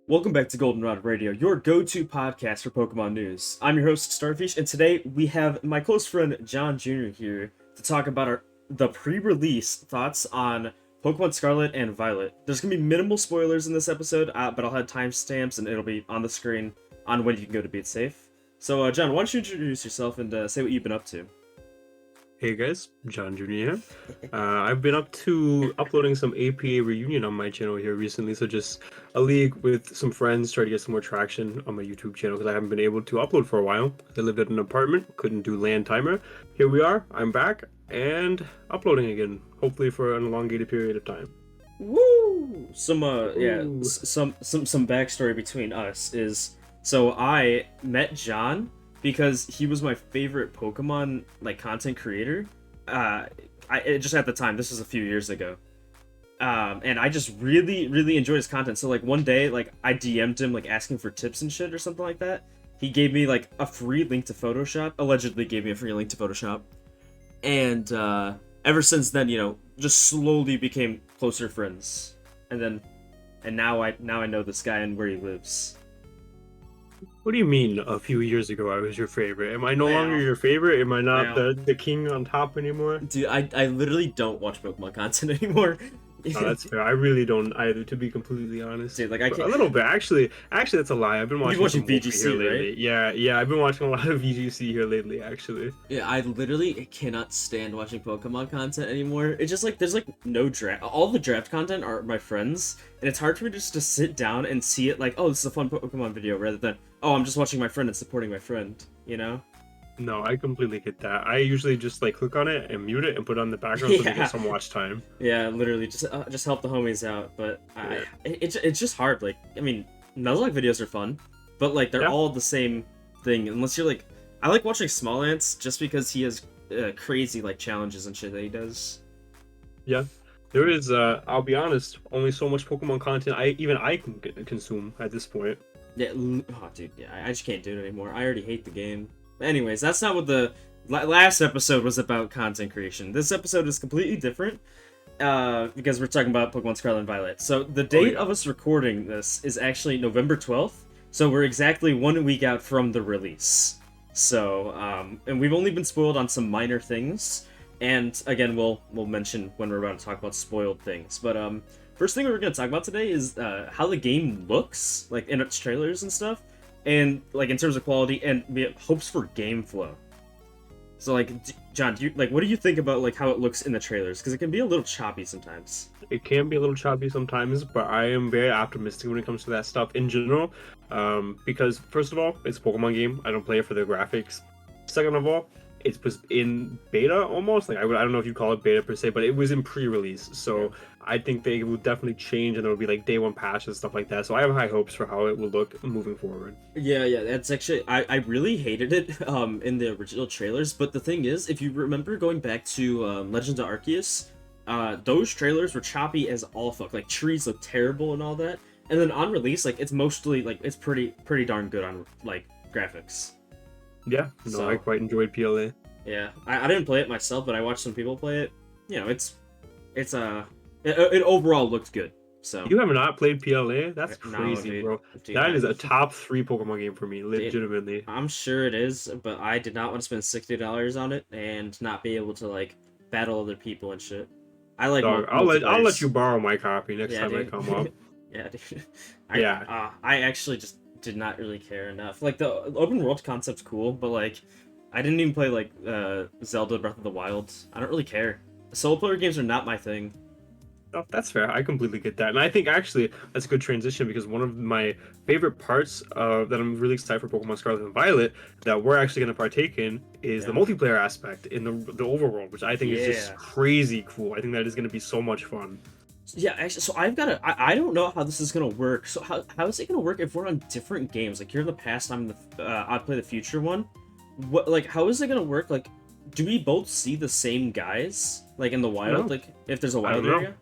Welcome back to Goldenrod Radio, your go-to podcast for Pokemon news. I'm your host, Starfish, and today we have my close friend John Jr. here to talk about the pre-release thoughts on Pokemon Scarlet and Violet. There's gonna be minimal spoilers in this episode, but I'll have timestamps and it'll be on the screen on when you can go to Beat Safe. So, John, why don't you introduce yourself and say what you've been up to? Hey guys, John Jr. here. I've been up to uploading some APA reunion on my channel here recently, so just a league with some friends, try to get some more traction on my YouTube channel because I haven't been able to upload for a while. I lived at an apartment, couldn't do LAN timer. Here we are, I'm back and uploading again, hopefully for an elongated period of time. Woo! Some Ooh. some backstory between us is so I met John because he was my favorite Pokemon content creator. Just at the time, this was a few years ago, and I just really enjoyed his content. So one day I DM'd him asking for tips and shit or something like that. He gave me a free link to Photoshop. Allegedly gave me a free link to Photoshop, and ever since then, just slowly became closer friends. And now I know this guy and where he lives. What do you mean a few years ago I was your favorite? Am I no Wow. longer your favorite? Am I not Wow. the king on top anymore? Dude, I literally don't watch Pokemon content anymore. No, that's fair. I really don't either, to be completely honest. Dude, I But can't. a little bit. Actually, that's a lie. I've been watching watching some Wolfie VGC, here lately. right? Yeah, I've been watching a lot of VGC here lately, actually. Yeah, I literally cannot stand watching Pokemon content anymore. It's just there's no draft. All the draft content are my friends, and it's hard for me just to sit down and see it oh, this is a fun Pokemon video, rather than, oh, I'm just watching my friend and supporting my friend, you know? No, I completely get that. I usually just click on it and mute it and put it on the background so they Yeah. get some watch time. Yeah, literally, just help the homies out. But it's just hard. I mean, Nuzlocke videos are fun, but they're Yeah. all the same thing. Unless you're I like watching Small Ants just because he has crazy challenges and shit that he does. Yeah. There is, I'll be honest, only so much Pokemon content I can consume at this point. Yeah, oh dude, yeah, I just can't do it anymore. I already hate the game. Anyways, that's not what the last episode was about. Content creation. This episode is completely different because we're talking about Pokemon Scarlet and Violet. So the date of us recording this is actually November 12th. So we're exactly 1 week out from the release. So and we've only been spoiled on some minor things. And again, we'll mention when we're about to talk about spoiled things. But first thing we're going to talk about today is how the game looks, in its trailers and stuff, and in terms of quality and hopes for game flow. So John, what do you think about how it looks in the trailers? Because it can be a little choppy sometimes. It can be a little choppy sometimes, but I am very optimistic when it comes to that stuff in general. Because first of all, it's a Pokemon game. I don't play it for the graphics. Second of all, it's in beta almost. I don't know if you call it beta per se, but it was in pre-release. So I think they will definitely change, and there will be day one patches and stuff like that. So I have high hopes for how it will look moving forward. Yeah, that's actually I really hated it in the original trailers, but the thing is, if you remember going back to Legends of Arceus, those trailers were choppy as all fuck. Trees look terrible and all that. And then on release, it's mostly it's pretty darn good on graphics. Yeah, no, So- I quite enjoyed PLA. Yeah, I didn't play it myself, but I watched some people play it. It overall looked good. So You have not played PLA? That's No, crazy, dude. bro. Dude, That is a top 3 Pokemon game for me, Dude, legitimately. I'm sure it is, but I did not want to spend $60 on it and not be able to battle other people and shit. I like Dog, I'll let you borrow my copy next time I come up. Yeah, dude. Yeah. I actually just did not really care enough. The open world concept's cool, but I didn't even play Zelda Breath of the Wild. I don't really care. Solo player games are not my thing. Oh, that's fair. I completely get that. And I think actually that's a good transition because one of my favorite parts that I'm really excited for Pokemon Scarlet and Violet that we're actually going to partake in is the multiplayer aspect in the overworld, which I think is just crazy cool. I think that is going to be so much fun. Yeah, actually, so I don't know how this is gonna work. So how is it gonna work if we're on different games? You're in the past, I play the future one. What how is it gonna work? Do we both see the same guys in the wild? No. If there's a I don't wild know. area?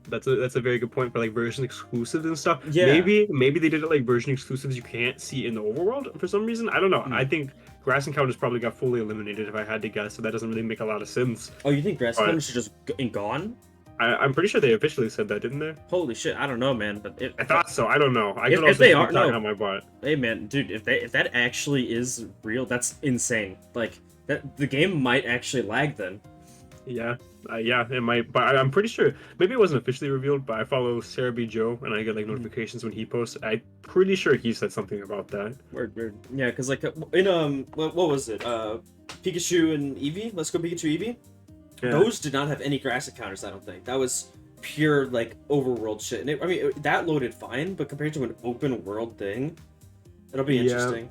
That's a very good point for version exclusives and stuff. Yeah. Maybe they did it version exclusives you can't see in the overworld for some reason. I don't know. I think grass encounters probably got fully eliminated if I had to guess, so that doesn't really make a lot of sense. Oh, you think grass But- encounters are just gone? I'm pretty sure they officially said that, didn't they? Holy shit, I don't know, man. But I thought so. I don't know. I could if also they just be are, talking no. out my butt. Hey man, dude, if that actually is real, that's insane. Like that the game might actually lag then. Yeah, yeah, it might. But I'm pretty sure maybe it wasn't officially revealed. But I follow Sarah B. Joe, and I get like notifications when he posts. I'm pretty sure he said something about that. Word. Yeah, because like in what was it? Pikachu and Eevee. Let's go Pikachu Eevee. Yeah. Those did not have any grass encounters. I don't think that was pure like overworld shit. And that loaded fine, but compared to an open world thing, it'll be interesting.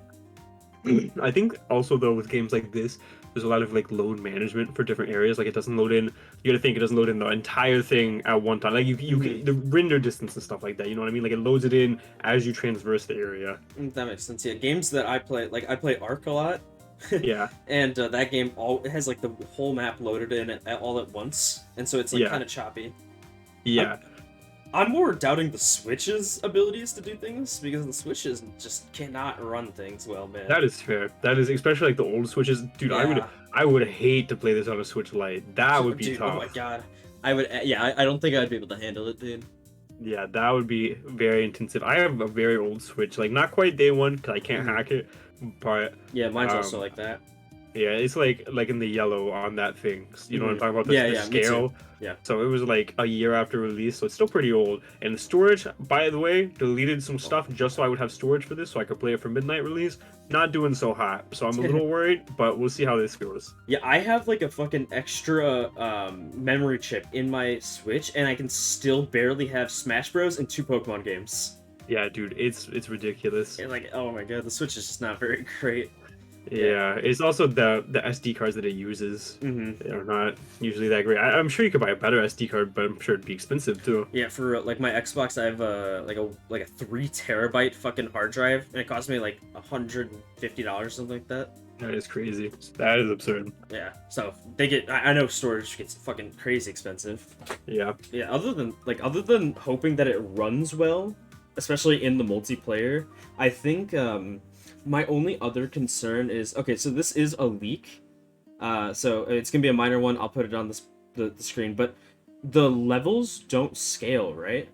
I think also though with games like this, there's a lot of like load management for different areas. Like it doesn't load in. You gotta think it doesn't load in the entire thing at one time. Like you can the render distance and stuff like that. You know what I mean? Like it loads it in as you traverse the area. That makes sense. Yeah, games that I play, like I play Ark a lot. Yeah. And that game it has like the whole map loaded in all at once, and so it's like kind of choppy. Yeah. I'm more doubting the Switch's abilities to do things because the Switches just cannot run things well, man. That is fair. That is especially like the old Switches, dude. Yeah. I would hate to play this on a Switch Lite. That would be tough. Oh my god, I would. Yeah, I don't think I'd be able to handle it, dude. Yeah, that would be very intensive. I have a very old Switch, like not quite day one because I can't hack it, but yeah, mine's also like that. Yeah, it's like in the yellow on that thing. You know what I'm talking about? The scale. Yeah. So it was like a year after release, so it's still pretty old. And the storage, by the way, deleted some stuff just so I would have storage for this, so I could play it for midnight release. Not doing so hot, so I'm a little worried, but we'll see how this goes. Yeah, I have like a fucking extra memory chip in my Switch, and I can still barely have Smash Bros. And 2 Pokemon games. Yeah, dude, it's ridiculous. And like, oh my god, the Switch is just not very great. Yeah, it's also the SD cards that it uses. They're not usually that great. I'm sure you could buy a better SD card, but I'm sure it'd be expensive too. Yeah, for like my Xbox, I have like a 3 terabyte fucking hard drive, and it cost me like $150, something like that. That is crazy. That is absurd. Yeah, so they get. I know storage gets fucking crazy expensive. Yeah. Yeah. Other than hoping that it runs well, especially in the multiplayer, I think my only other concern is, okay, so this is a leak, so it's gonna be a minor one. I'll put it on the screen, but the levels don't scale, right?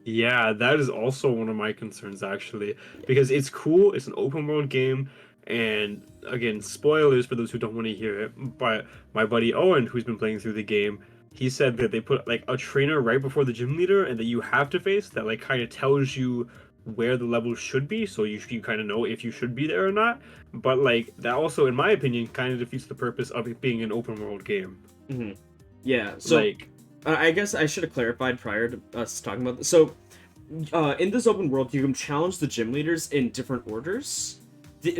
Yeah, that is also one of my concerns actually, because it's cool. It's an open world game, and again, spoilers for those who don't want to hear it. But my buddy Owen, who's been playing through the game, he said that they put like a trainer right before the gym leader, and that you have to face that like kind of tells you where the level should be, so you kind of know if you should be there or not. But like that also, in my opinion, kind of defeats the purpose of it being an open world game. Yeah, so like I guess I should have clarified prior to us talking about this. So in this open world, you can challenge the gym leaders in different orders,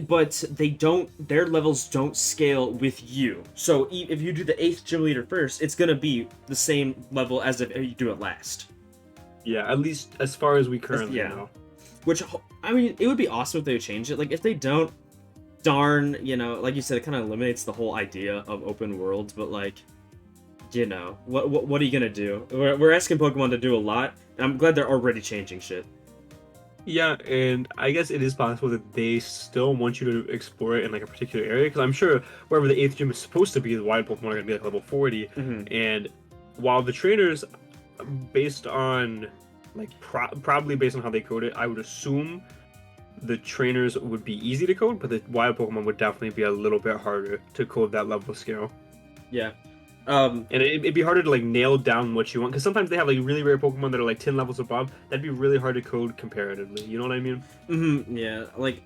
but their levels don't scale with you. So if you do the 8th gym leader first, it's gonna be the same level as if you do it last. Yeah, at least as far as we currently know. Which, I mean, it would be awesome if they would change it. Like, if they don't, darn, you know, like you said, it kind of eliminates the whole idea of open worlds, but, like, you know, what are you gonna do? We're asking Pokemon to do a lot, and I'm glad they're already changing shit. Yeah, and I guess it is possible that they still want you to explore it in, like, a particular area, because I'm sure wherever the 8th gym is supposed to be, the wild Pokemon are gonna be, like, level 40, and while the trainers, based on... like probably based on how they code it, I would assume the trainers would be easy to code, but the wild Pokemon would definitely be a little bit harder to code that level scale. Yeah. And it'd be harder to like nail down what you want, because sometimes they have like really rare Pokemon that are like 10 levels above. That'd be really hard to code comparatively. You know what I mean? Yeah. Like,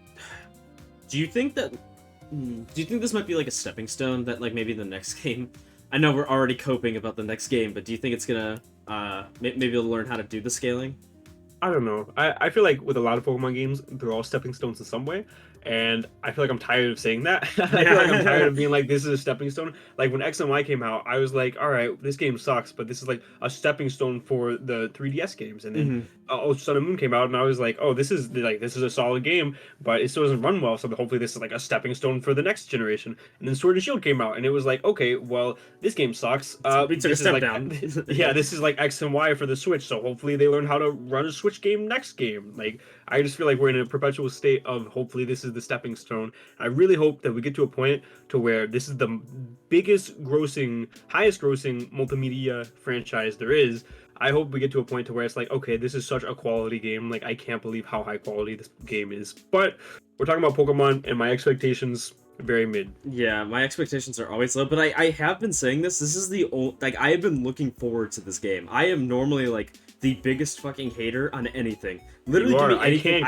do you think this might be like a stepping stone that like maybe the next game? I know we're already coping about the next game, but do you think it's gonna maybe you'll learn how to do the scaling? I don't know. I feel like with a lot of Pokemon games, they're all stepping stones in some way. And I feel like I'm tired of saying that. I feel like I'm tired of being like, this is a stepping stone. Like when X and Y came out, I was like, all right, this game sucks, but this is like a stepping stone for the 3DS games. And then Sun and Moon came out, and I was like, oh, this is a solid game, but it still doesn't run well. So hopefully this is like a stepping stone for the next generation. And then Sword and Shield came out, and it was like, okay, well, this game sucks. We took a step down. Yeah, this is like X and Y for the Switch. So hopefully they learn how to run a Switch game next game. Like I just feel like we're in a perpetual state of hopefully this is the stepping stone. I really hope that we get to a point to where this is the highest grossing multimedia franchise there is. I hope we get to a point to where it's like, okay, this is such a quality game. Like, I can't believe how high quality this game is. But we're talking about Pokemon, and my expectations very mid. Yeah, my expectations are always low, but I have been saying this. This is the old, like, I have been looking forward to this game. I am normally like the biggest fucking hater on anything. Literally, give me anything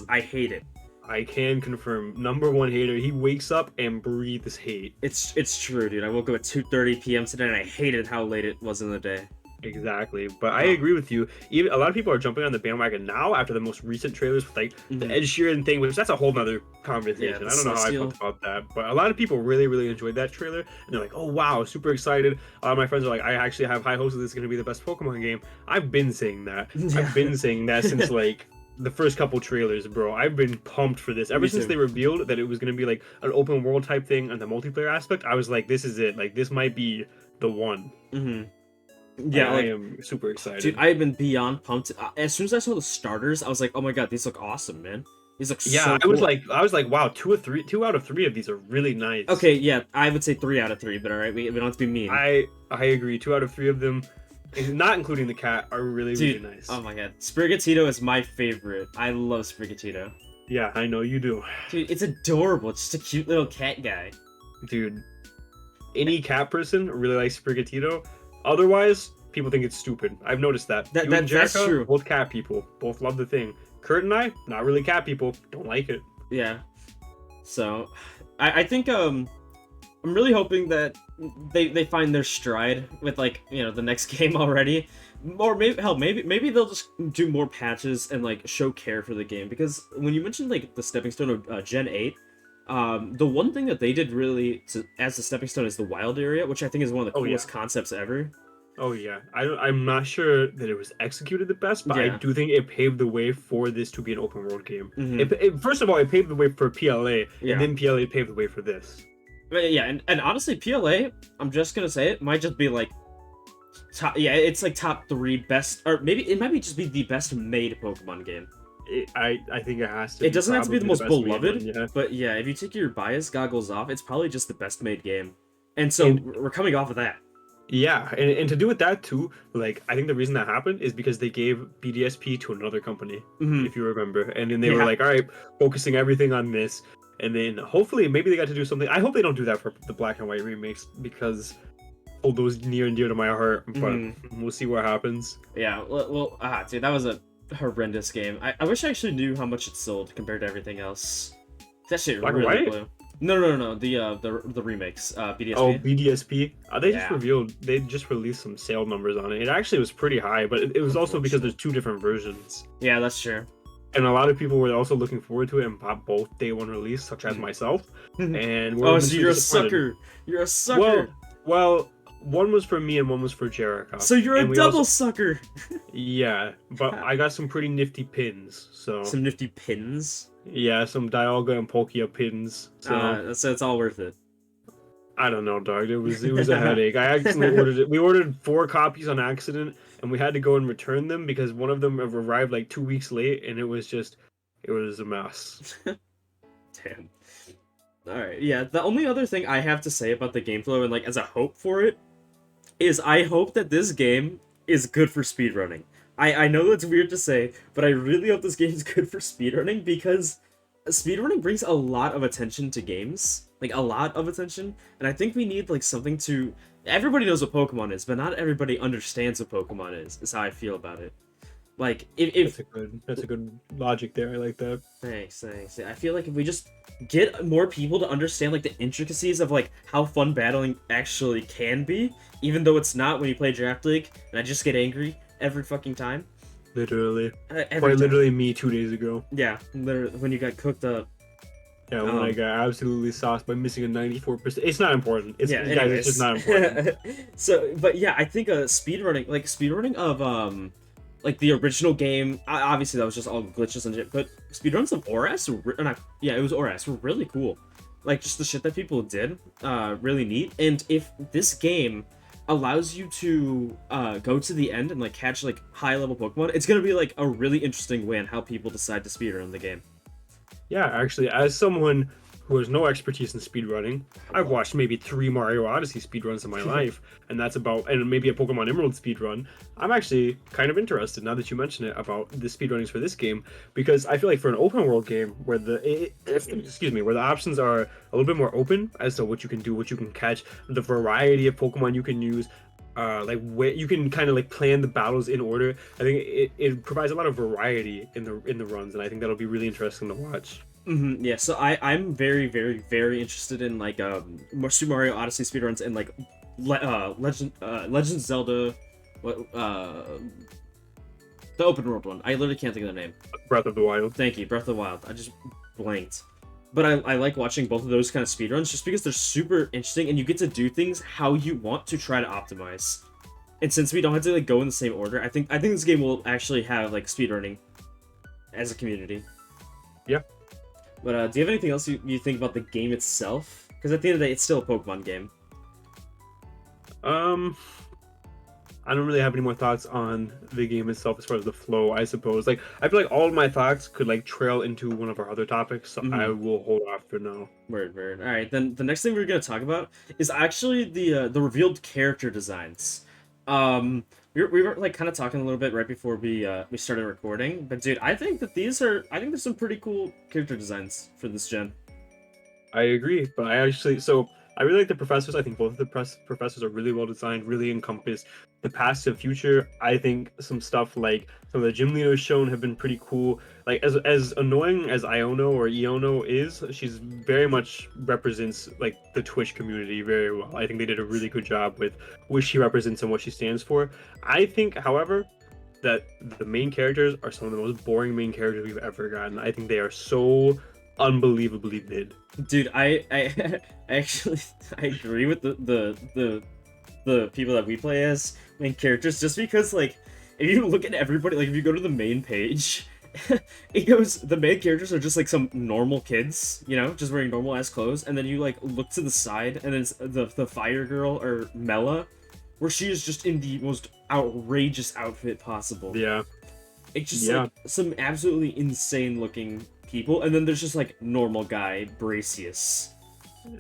I hate it. I can confirm. Number one hater. He wakes up and breathes hate. It's true, dude. I woke up at 2:30 p.m. today, and I hated how late it was in the day. Exactly, but I agree with you. Even a lot of people are jumping on the bandwagon now after the most recent trailers with like the Ed Sheeran thing, which that's a whole nother conversation. Yeah, I don't know how I felt about that, but a lot of people really enjoyed that trailer, and they're like, "Oh wow, super excited." A lot of my friends are like, "I actually have high hopes that this is going to be the best Pokemon game." I've been saying that. Yeah. I've been saying that since like the first couple trailers, bro. I've been pumped for this ever since they revealed that it was going to be like an open world type thing and the multiplayer aspect. I was like, "This is it. Like, this might be the one." Yeah, I am super excited. Dude, I've been beyond pumped. As soon as I saw the starters, I was like, "Oh my god, these look awesome, man! These look so cool." I was like, wow, 2 out of 3 of these are really nice. Okay, yeah, I would say 3 out of 3, but all right, we don't have to be mean. I agree. 2 out of 3 of them, not including the cat, are really nice. Oh my god, Sprigatito is my favorite. I love Sprigatito. Yeah, I know you do. Dude, it's adorable. It's just a cute little cat guy. Dude, any cat person really likes Sprigatito. Otherwise, people think it's stupid. I've noticed that. That's true. Both cat people. Both love the thing. Kurt and I, not really cat people. Don't like it. Yeah. So, I think I'm really hoping that they find their stride with, like, you know, the next game already. Or maybe they'll just do more patches and like show care for the game, because when you mentioned like the stepping stone of Gen 8, the one thing that they did really as the stepping stone is the wild area, which I think is one of the coolest concepts ever. Oh yeah, I'm not sure that it was executed the best, but I do think it paved the way for this to be an open world game. First of all, it paved the way for PLA, and then PLA paved the way for this. But yeah, and honestly, PLA, I'm just gonna say it, might just be like it's like top 3 best, or maybe it might be just be the best made Pokemon game. I think it has to. It doesn't have to be the most beloved, but yeah, if you take your bias goggles off, it's probably just the best made game. And so we're coming off of that. Yeah, and to do with that too, like, I think the reason that happened is because they gave BDSP to another company, if you remember, and then they were like, all right, focusing everything on this, and then hopefully maybe they got to do something. I hope they don't do that for the Black and White remakes, because hold those near and dear to my heart, but we'll see what happens. Yeah, well, dude, that was a horrendous game. I wish I actually knew how much it sold compared to everything else. That shit really blew. No. The remakes. BDSP. Oh, BDSP. They just released some sale numbers on it. It actually was pretty high, but it was also because there's 2 different versions. Yeah, that's true. And a lot of people were also looking forward to it and bought both day one release, such as myself. And so you're a sucker. You're a sucker. Well, one was for me and one was for Jericho. So you're a double sucker. Yeah, but I got some pretty nifty pins. So some nifty pins. Yeah, some Dialga and Palkia pins. So it's all worth it. I don't know, dog. It was a headache. I actually ordered it. We ordered 4 copies on accident, and we had to go and return them because one of them arrived like 2 weeks late, and it was a mess. Damn. All right. Yeah. The only other thing I have to say about the game flow and like as a hope for it is I hope that this game is good for speedrunning. I know that's weird to say, but I really hope this game is good for speedrunning, because speedrunning brings a lot of attention to games. Like, a lot of attention. And I think we need, like, something to... Everybody knows what Pokemon is, but not everybody understands what Pokemon is how I feel about it. Like, if... That's a good logic there. I like that. Thanks. I feel like if we just get more people to understand, like, the intricacies of, like, how fun battling actually can be, even though it's not when you play Draft League, and I just get angry every fucking time. Literally. Quite literally me 2 days ago. Yeah, literally, when you got cooked up. Yeah, when I got absolutely sauced by missing a 94%. It's not important. It's just not important. So, but yeah, I think speedrunning of like the original game, obviously that was just all glitches and shit, but speedruns of ORAS, it was ORAS, were really cool. Like, just the shit that people did, really neat. And if this game allows you to go to the end and like catch like high level Pokemon, it's gonna be like a really interesting way on how people decide to speedrun the game. Yeah, actually, as someone who has no expertise in speedrunning, I've watched maybe 3 Mario Odyssey speedruns in my life, and that's about, and maybe a Pokemon Emerald speedrun. I'm actually kind of interested now that you mention it about the speedrunnings for this game, because I feel like for an open world game where excuse me, where the options are a little bit more open as to what you can do, what you can catch, the variety of Pokemon you can use, like where you can kind of like plan the battles in order. I think it provides a lot of variety in the runs, and I think that'll be really interesting to watch. Yeah, so I'm very, very, very interested in like Super Mario Odyssey speedruns and like Legend Zelda, what the open world one. I literally can't think of the name. Breath of the Wild. Thank you, Breath of the Wild. I just blanked. But I like watching both of those kind of speedruns just because they're super interesting and you get to do things how you want to try to optimize. And since we don't have to like go in the same order, I think this game will actually have like speedrunning as a community. Yeah. But do you have anything else you think about the game itself? Because at the end of the day, it's still a Pokemon game. I don't really have any more thoughts on the game itself as far as the flow, I suppose. Like, I feel like all of my thoughts could like trail into one of our other topics, so I will hold off for now. Word. All right, then the next thing we're gonna talk about is actually the revealed character designs. We were like kind of talking a little bit right before we started recording, but dude, I think there's some pretty cool character designs for this gen. I agree, but I really like the professors. I think both of the professors are really well designed, really encompass the past and future. I think some stuff like some of the gym leaders shown have been pretty cool. Like as annoying as Iono or Iono is, she's very much represents like the Twitch community very well. I think they did a really good job with what she represents and what she stands for. I think, however, that the main characters are some of the most boring main characters we've ever gotten. I think they are so unbelievably mid. Dude, I actually I agree with the people that we play as main characters just because like if you look at everybody like if you go to the main page it goes the main characters are just like some normal kids, you know, just wearing normal ass clothes, and then you like look to the side and then it's the fire girl or Mela where she is just in the most outrageous outfit possible. Yeah. It's just like some absolutely insane looking people, and then there's just like normal guy Bracius.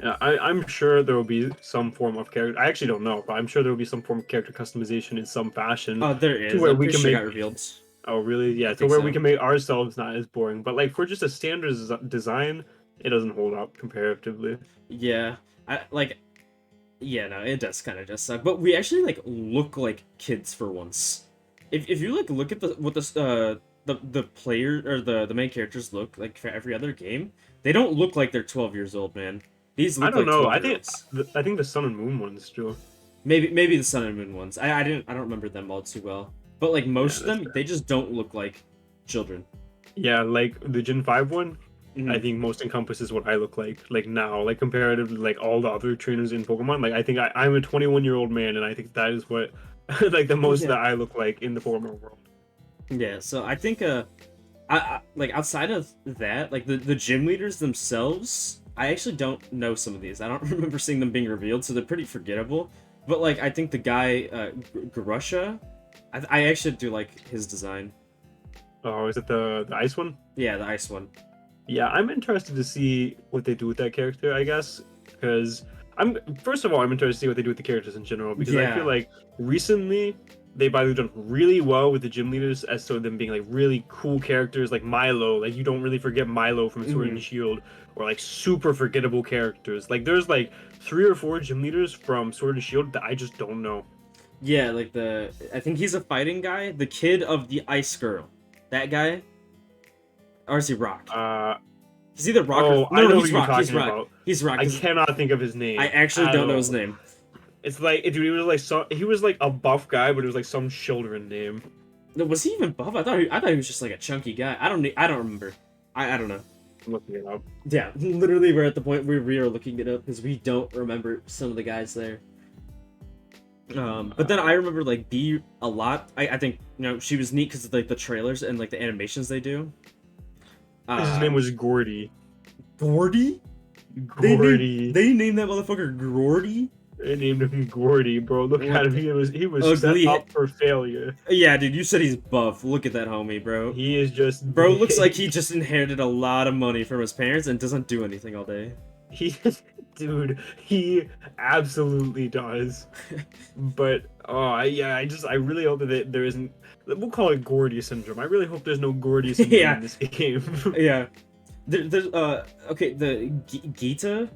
Yeah, I'm sure there will be some form of character. I actually don't know, but I'm sure there will be some form of character customization in some fashion. Oh, there is. To where I'm we pretty can sure it make. got revealed. Oh, really? Yeah. I To where think we so. can make ourselves not as boring, but like for just a standard design, it doesn't hold up comparatively. Yeah, I like. Yeah, no, it does kind of just suck. But we actually like look like kids for once. If you like look at the player or the main characters look like for every other game, they don't look like they're 12 years old, man. These I look don't like know. 12-year-olds. I think the Sun and Moon ones do. Maybe the Sun and Moon ones. I don't remember them all too well. But like most of that's them, fair. they just don't look like children. Yeah, like the Gen 5 one, Mhm. I think most encompasses what I look like now, like comparatively like all the other trainers in Pokemon. Like I think I'm a 21-year-old man, and I think that is what like the most Yeah. that I look like in the Pokemon world. Yeah, so I think I like outside of that, like the gym leaders themselves, I actually don't know some of these. I don't remember seeing them being revealed, so they're pretty forgettable. But like I think the guy Garusha, I actually do like his design. Oh, is it the ice one? Yeah, the ice one. Yeah, I'm interested to see what they do with that character, I guess, because I'm first of all I'm interested to see what they do with the characters in general because I feel Yeah. like recently they've either done really well with the gym leaders as to them being like really cool characters like Milo, like you don't really forget Milo from Sword and Shield, or like super forgettable characters. Like there's like 3 or 4 gym leaders from Sword and Shield that I just don't know. Yeah, like I think he's a fighting guy, the kid of the ice girl. That guy? Or is he Rock? He's either Rock or... I know he's who you're Rock. He's talking Rock. about. He's Rock. I cannot think of his name. I actually at don't know all. his name. It's like, dude, he was like a buff guy, but it was like some children name. No, was he even buff? I thought he was just like a chunky guy. I don't remember. I don't know. I'm looking it up. Yeah, literally we're at the point where we are looking it up because we don't remember some of the guys there. But then I remember like B a lot. I think she was neat because of like the trailers and like the animations they do. His name was Gordy. Gordy. Gordy. They named that motherfucker Gordy. They named him Gordy, bro. Look What at him. the He was set ugly. up for failure. Yeah, dude, you said he's buff. Look at that homie, bro. He is just Bro looks like he big. just inherited a lot of money from his parents and doesn't do anything all day. He, dude, he absolutely does. But yeah, I really hope that there isn't. We'll call it Gordy syndrome. I really hope there's no Gordy syndrome Yeah. in this game. Yeah. There's okay, the Gita.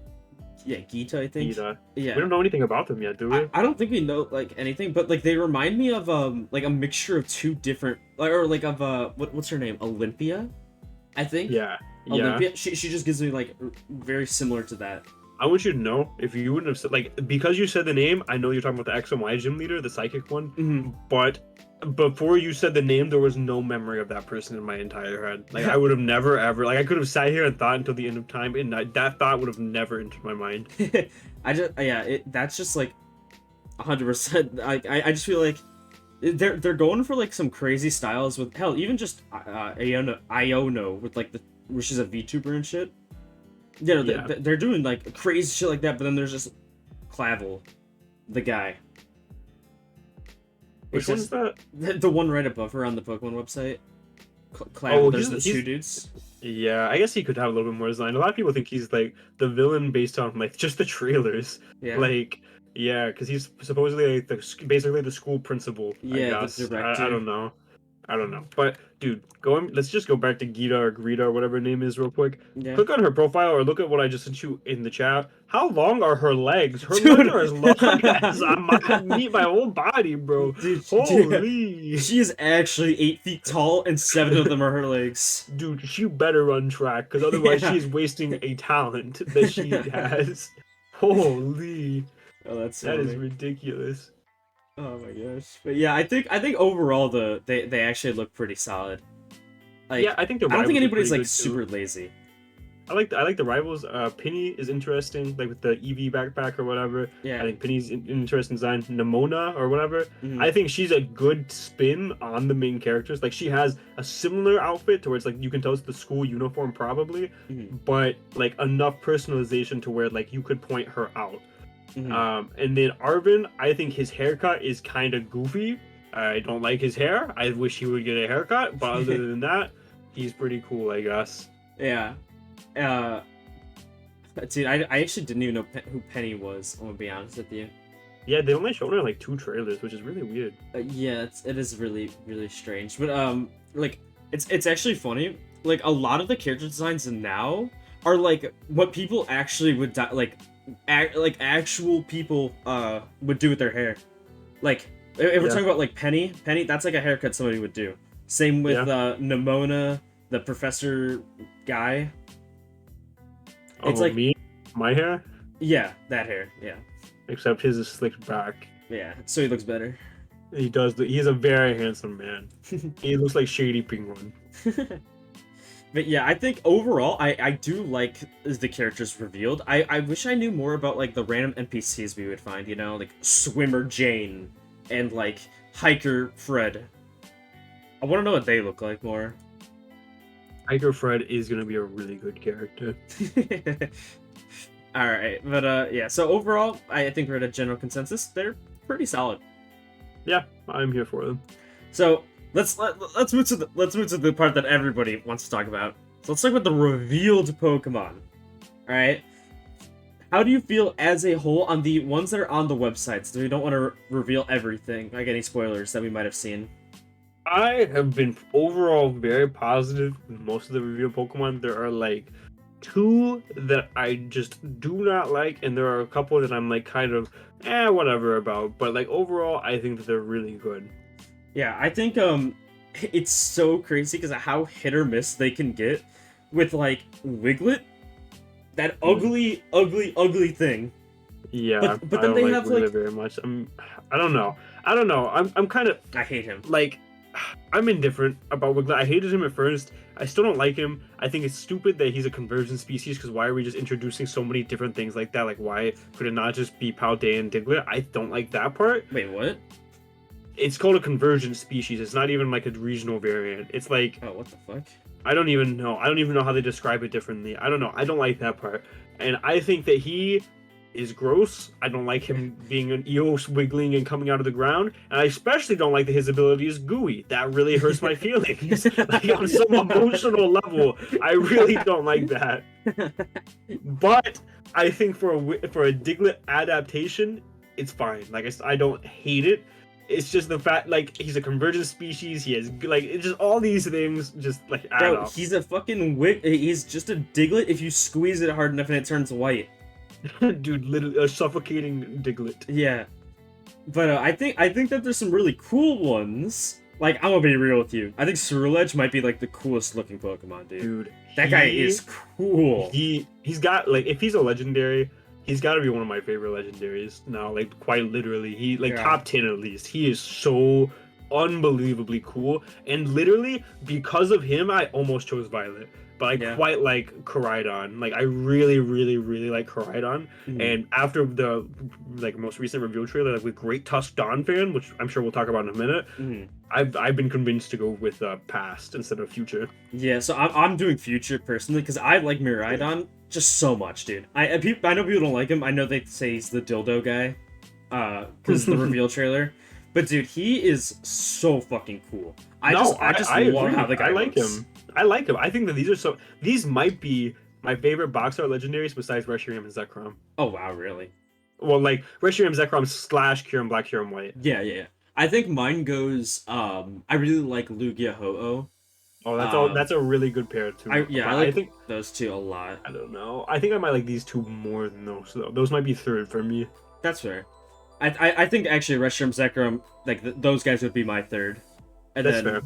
Yeah, Gita, I think. Gita. Yeah. We don't know anything about them yet, do we? I don't think we know like anything, but like they remind me of like a mixture of two different or like of what's her name? Olympia, I think. Yeah. Olympia. She just gives me like very similar to that. I want you to know, if you wouldn't have said, like, because you said the name, I know you're talking about the X and Y gym leader, the psychic one, but before you said the name, there was no memory of that person in my entire head. Like, I would have never, ever, like, I could have sat here and thought until the end of time, and that thought would have never entered my mind. That's just like 100%. I just feel like they're going for like some crazy styles with hell, even just Iono with like which is a VTuber and shit. Yeah, they're doing like crazy shit like that, but then there's just Clavel, the guy. Which one's that? The one right above her on the Pokemon website. Clavel, there's the two dudes. Yeah, I guess he could have a little bit more design. A lot of people think he's like the villain based on like just the trailers. Yeah. Like, yeah, because he's supposedly like basically the school principal. Yeah, I guess. the director. I don't know. But dude, let's just go back to Gita or Greta or whatever her name is real quick. Yeah. Click on her profile or look at what I just sent you in the chat. How long are her legs? Her Dude. legs are as long as my whole body, bro. Dude, Holy. she is actually 8 feet tall and 7 of them are her legs. Dude, she better run track because otherwise she's wasting a talent that she has. Holy. Oh, that is ridiculous. Oh my gosh. But yeah, I think overall they actually look pretty solid. Like, yeah, I think I don't think anybody's like super lazy. I like the rivals. Penny is interesting, like with the EV backpack or whatever. Yeah. I think Penny's interesting design. Nimona or whatever. I think she's a good spin on the main characters. Like she has a similar outfit to where it's like you can tell it's the school uniform probably, but like enough personalization to where like you could point her out. And then Arvin, I think his haircut is kind of goofy. I don't like his hair. I wish he would get a haircut, but other than that, he's pretty cool, I guess. Yeah. Dude, I actually didn't even know who Penny was, I'm gonna be honest with you. Yeah, they only showed her like 2 trailers, which is really weird. Yeah, it is really, really strange. But, like, it's actually funny. Like, a lot of the character designs now are, like, what people actually would, actual people, would do with their hair. Like, if we're talking about, like, Penny, that's, like, a haircut somebody would do. Same with, Nimona, the professor guy. It's like me, my hair. Yeah, that hair. Yeah. Except his is slicked back. Yeah, so he looks better. He does. He's a very handsome man. He looks like Shady Penguin. But yeah, I think overall, I do like the characters revealed. I wish I knew more about like the random NPCs we would find. You know, like Swimmer Jane and like Hiker Fred. I want to know what they look like more. Hiker Fred is gonna be a really good character. All right, but yeah. So overall, I think we're at a general consensus. They're pretty solid. Yeah, I'm here for them. So let's move to the part that everybody wants to talk about. So let's talk about the revealed Pokemon. All right. How do you feel as a whole on the ones that are on the websites? We don't want to reveal everything, like any spoilers that we might have seen. I have been overall very positive with most of the revealed Pokemon. There are like 2 that I just do not like, and there are a couple that I'm like kind of whatever about. But like overall, I think that they're really good. Yeah, I think it's so crazy because of how hit or miss they can get with like Wiglet, that ugly thing. Yeah, but then they have Wiglet like very much. I don't know. I'm kind of. I hate him. Like, I'm indifferent about Wiglet. I hated him at first. I still don't like him. I think it's stupid that he's a conversion species, because why are we just introducing so many different things like that? Like, why could it not just be Paldean and Diglett? I don't like that part. Wait, what? It's called a conversion species. It's not even like a regional variant. It's like... Oh, what the fuck? I don't even know. I don't even know how they describe it differently. I don't know. I don't like that part. And I think that he is gross. I don't like him being an Eos wiggling and coming out of the ground, and I especially don't like that his ability is gooey. That really hurts my feelings. Like on some emotional level, I really don't like that. But I think for a Diglett adaptation, it's fine. Like I don't hate it. It's just the fact, like, he's a convergent species. He has, like, it's just all these things. Just like, I don't know. He's a fucking he's just a Diglett if you squeeze it hard enough and it turns white. Dude, literally a suffocating Diglett. Yeah, but I think that there's some really cool ones. Like, I'm gonna be real with you. I think Ceruledge might be like the coolest looking Pokemon, dude. Dude, that guy is cool. He's got, like, if he's a legendary, he's got to be one of my favorite legendaries now. Like, quite literally, he top 10 at least. He is so unbelievably cool, and literally because of him, I almost chose Violet. But I quite like Koraidon. Like, I really, really, really like Koraidon. Mm-hmm. And after the most recent reveal trailer, like with Great Tusk Donphan, which I'm sure we'll talk about in a minute, I've been convinced to go with past instead of future. Yeah, so I'm doing future personally because I like Miraidon just so much, dude. I know people don't like him. I know they say he's the dildo guy, because the reveal trailer. But dude, he is so fucking cool. I just love how the guy looks. I like him. I think that these might be my favorite box art legendaries besides Reshiram and Zekrom. Oh wow, really? Well, like Reshiram, Zekrom / Kyurem Black, Kyurem White. Yeah. I think mine goes. I really like Lugia Ho-Oh. Oh, that's a really good pair too. I think those two a lot. I don't know. I think I might like these two more than those though. Those might be third for me. That's fair. I think actually Reshiram, Zekrom, like those guys would be my third. And that's fair.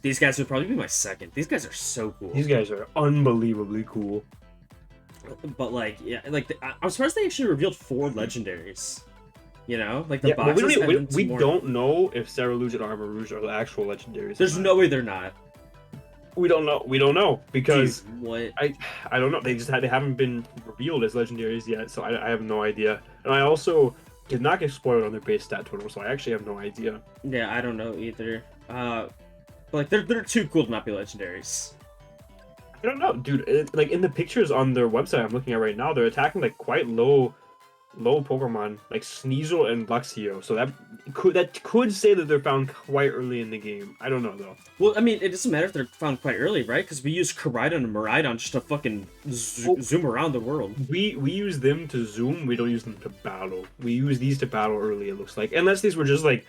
These guys would probably be my second. These guys are so cool. These guys are unbelievably cool. But like, yeah, like I'm surprised they actually revealed 4 legendaries. You know, like the boxes. We don't know if Ceruledge and Armarouge are the actual legendaries. There's no way they're not. We don't know because dude, what? I don't know. They haven't been revealed as legendaries yet, so I have no idea. And I also did not get spoiled on their base stat total, so I actually have no idea. Yeah, I don't know either. But like they're too cool to not be legendaries. I don't know, dude. Like in the pictures on their website I'm looking at right now, they're attacking like quite low Pokemon, like Sneasel and Luxio. So that could say that they're found quite early in the game. I don't know though. Well, I mean, it doesn't matter if they're found quite early, right? Because we use Koraidon and Miraidon just to fucking zoom around the world. We use them to zoom. We don't use them to battle. We use these to battle early. It looks like, unless these were just like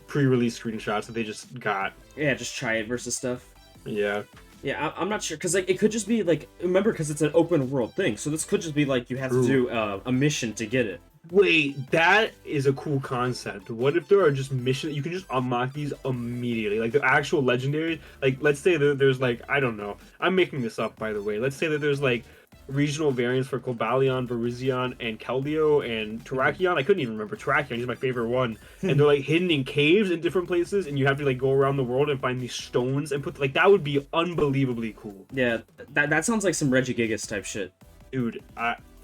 pre-release screenshots that they just got. Yeah, just try it versus stuff. Yeah. Yeah, I'm not sure, because like it could just be like, remember, because it's an open world thing, so this could just be like you have to do a mission to get it. Wait, that is a cool concept. What if there are just missions you can just unlock these immediately, like the actual legendaries? Like, let's say that there's like, I don't know, I'm making this up by the way. Let's say that there's like regional variants for Cobalion, Virizion, and Keldeo, and Terrakion. I couldn't even remember Terrakion. He's my favorite one. And they're like hidden in caves in different places, and you have to like go around the world and find these stones and put like that would be unbelievably cool. Yeah, that sounds like some Regigigas type shit. Dude,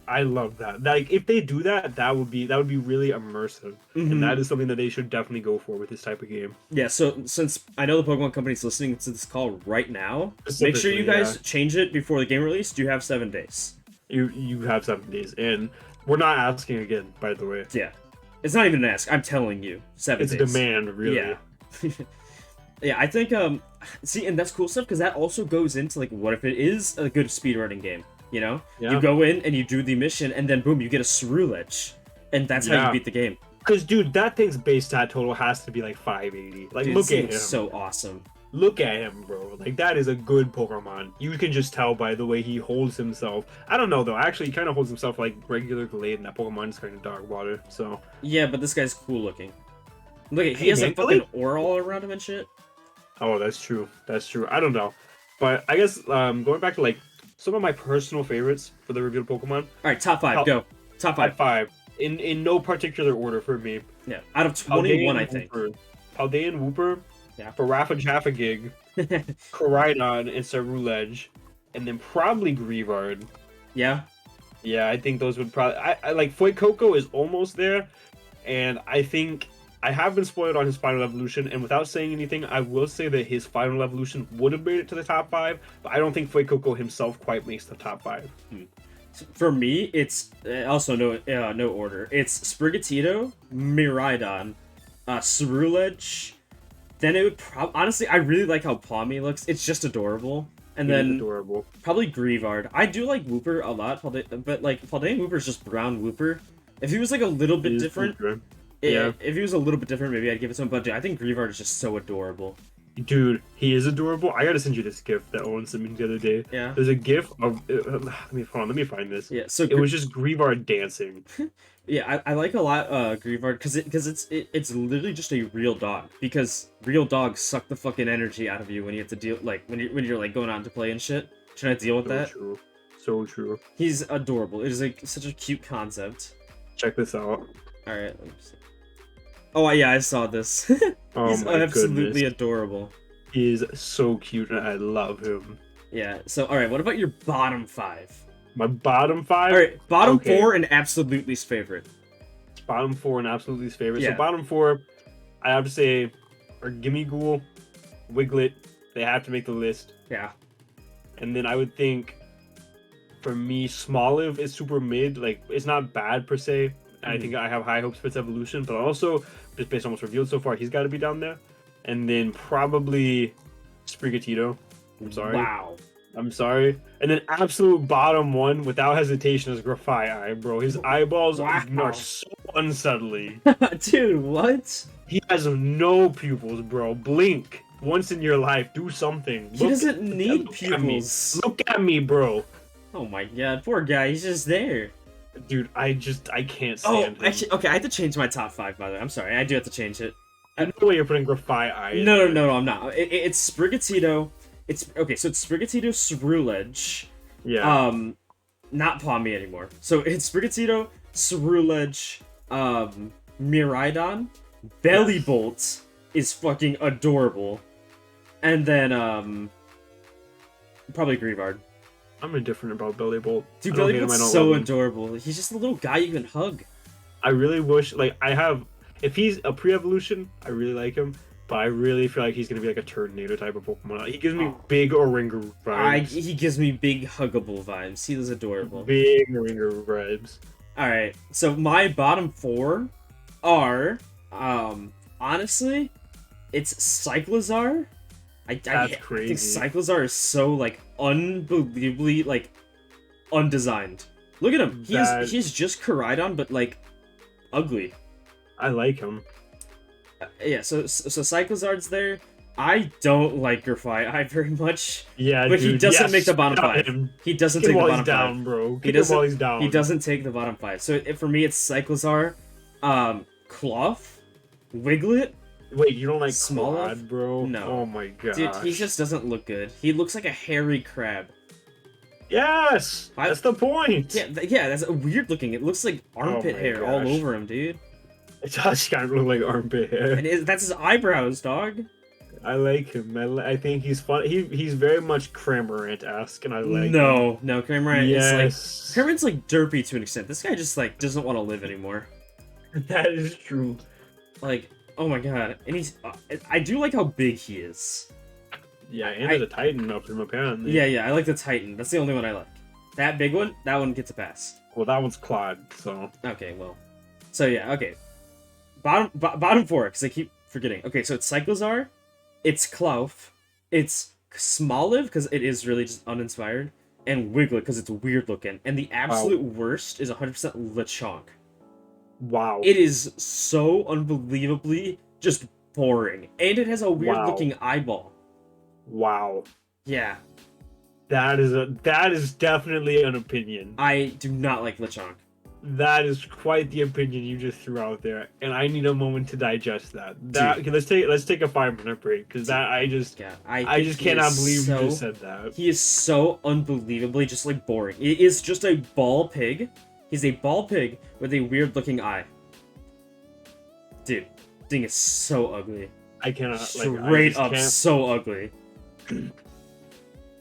I love that. Like if they do that, that would be really immersive, and that is something that they should definitely go for with this type of game. Yeah. So since I know the Pokemon Company's listening to this call right now, make sure you guys change it before the game release. You have 7 days. You have 7 days, and we're not asking again, by the way. Yeah, it's not even an ask. I'm telling you, 7 days. It's a demand, really. Yeah. Yeah, I think see, and that's cool stuff because that also goes into like, what if it is a good speedrunning game? You know, you go in and you do the mission, and then boom, you get a Ceruledge, and that's how you beat the game. Because dude, that thing's base stat total has to be like 580. Like, dude, look at him. So awesome. Look at him, bro. Like, that is a good Pokemon. You can just tell by the way he holds himself. I don't know though. Actually, he kind of holds himself like regular Glade, and that Pokemon is kind of dark water. So yeah, but this guy's cool looking. Look at he has a fucking aura all around him and shit. Oh, that's true. That's true. I don't know, but I guess going back to like some of my personal favorites for the revealed Pokemon. All right, top 5, go. Top 5. In no particular order for me. Yeah, out of 21, I think. Paldean Wooper, yeah. Barafa Jaffagig, Koraidon, and Ceruledge, and then probably Grievard. Yeah? Yeah, I think those would probably... I like Fuecoco is almost there, and I think... I have been spoiled on his final evolution, and without saying anything, I will say that his final evolution would have made it to the top 5, but I don't think Fuecoco himself quite makes the top 5. For me, it's also no order. It's Sprigatito, Miraidon, Ceruledge. Then it would honestly, I really like how Pawmi looks. It's just adorable. And then adorable. Probably Grievard. I do like Wooper a lot, but like Paldean Wooper is just brown Wooper. If he was like a little bit different, yeah. If he was a little bit different, maybe I'd give it to him. But dude, I think Grievard is just so adorable. Dude, he is adorable. I gotta send you this GIF that Owen sent me the other day. Yeah. There's a GIF of. Let me find this. Yeah. So it was just Grievard dancing. Yeah, I like a lot Grievard because it's literally just a real dog, because real dogs suck the fucking energy out of you when you have to deal when you're like going out to play and shit, trying to deal with that. True. So true. He's adorable. It is like such a cute concept. Check this out. All right. Let me see. Oh yeah, I saw this. Oh He's my absolutely goodness. adorable. He is so cute and I love him. Yeah. So all right, what about your bottom 5? My bottom 5. All right, bottom Okay. 4 and absolute least favorite. Bottom 4 and absolute least favorite. Yeah. So bottom 4, I have to say, are Gimmighoul, Wiglet. They have to make the list. Yeah. And then I would think, for me, Smoliv is super mid. Like, it's not bad per se. And I think I have high hopes for its evolution. But also, just based on what's revealed so far, he's got to be down there. And then probably Sprigatito. I'm sorry. Wow. I'm sorry. And then absolute bottom 1, without hesitation, is Grafai, bro. His eyeballs are so unsettling. Dude, what? He has no pupils, bro. Blink once in your life. Do something. He doesn't need pupils. Look at me, bro. Oh my god, poor guy. He's just there. Dude, I can't stand him. Actually, okay, I have to change my top 5, by the way. I'm sorry, I do have to change it. I know why you're putting Grafai. No, I'm not. It's Sprigatito. It's okay, so it's Sprigatito, Ceruledge. Yeah. Not Pawmi anymore. So it's Sprigatito, Ceruledge, Miraidon, Bellybolt is fucking adorable, and then probably Grievard. I'm indifferent about Bellybolt. Dude, Bellybolt's so adorable. He's just a little guy you can hug. I really wish, if he's a pre-evolution, I really like him. But I really feel like he's gonna be like a Turtonator type of Pokemon. He gives me big Oringa vibes. He gives me big huggable vibes. He is adorable. Big Oringa vibes. All right, so my bottom 4 are, honestly, it's Cyclizar. That's crazy. I think Cyclizar is so like unbelievably like undesigned. Look at him. He's just Koraidon, but like ugly. I like him. Yeah, so Cyclizar's there. I don't like Grafai very much. Yeah, but dude, he doesn't make the bottom 5. He doesn't take the bottom 5. Down, bro. He doesn't. While he's down. He doesn't take the bottom 5. So for me, it's Cyclizar, Cloth, Wiglet. Wait, you don't like Smoliv, Quad, bro? No. Oh my god. Dude, he just doesn't look good. He looks like a hairy crab. Yes, that's the point. Yeah, that's weird looking. It looks like armpit hair all over him, dude. It does kind of look like armpit hair. And that's his eyebrows, dog. I like him. I think he's fun. He's very much Cramorant-esque, and I like him. No, Cramorant is like... Cramorant's like derpy to an extent. This guy just like doesn't want to live anymore. That is true. Like, oh my god. And he's... I do like how big he is. Yeah, and there's a Titan up him, apparently. Yeah, I like the Titan. That's the only one I like. That big one, that one gets a pass. Well, that one's Claude, so... Okay, well... So yeah, okay. Bottom 4, because I keep forgetting. Okay, so it's Cyclizar, it's Klawf, it's Smoliv, because it is really just uninspired, and Wiglet, because it's weird looking. And the absolute worst is 100% Lechonk. Wow. It is so unbelievably just boring. And it has a weird looking eyeball. Wow. Yeah. That is definitely an opinion. I do not like Lechonk. That is quite the opinion you just threw out there, and I need a moment to digest that. Okay, let's take a 5-minute break, because I just cannot believe you just said that. He is so unbelievably just like boring. It is just a ball pig. He's a ball pig with a weird looking eye. Dude, thing is so ugly. I cannot straight up so ugly.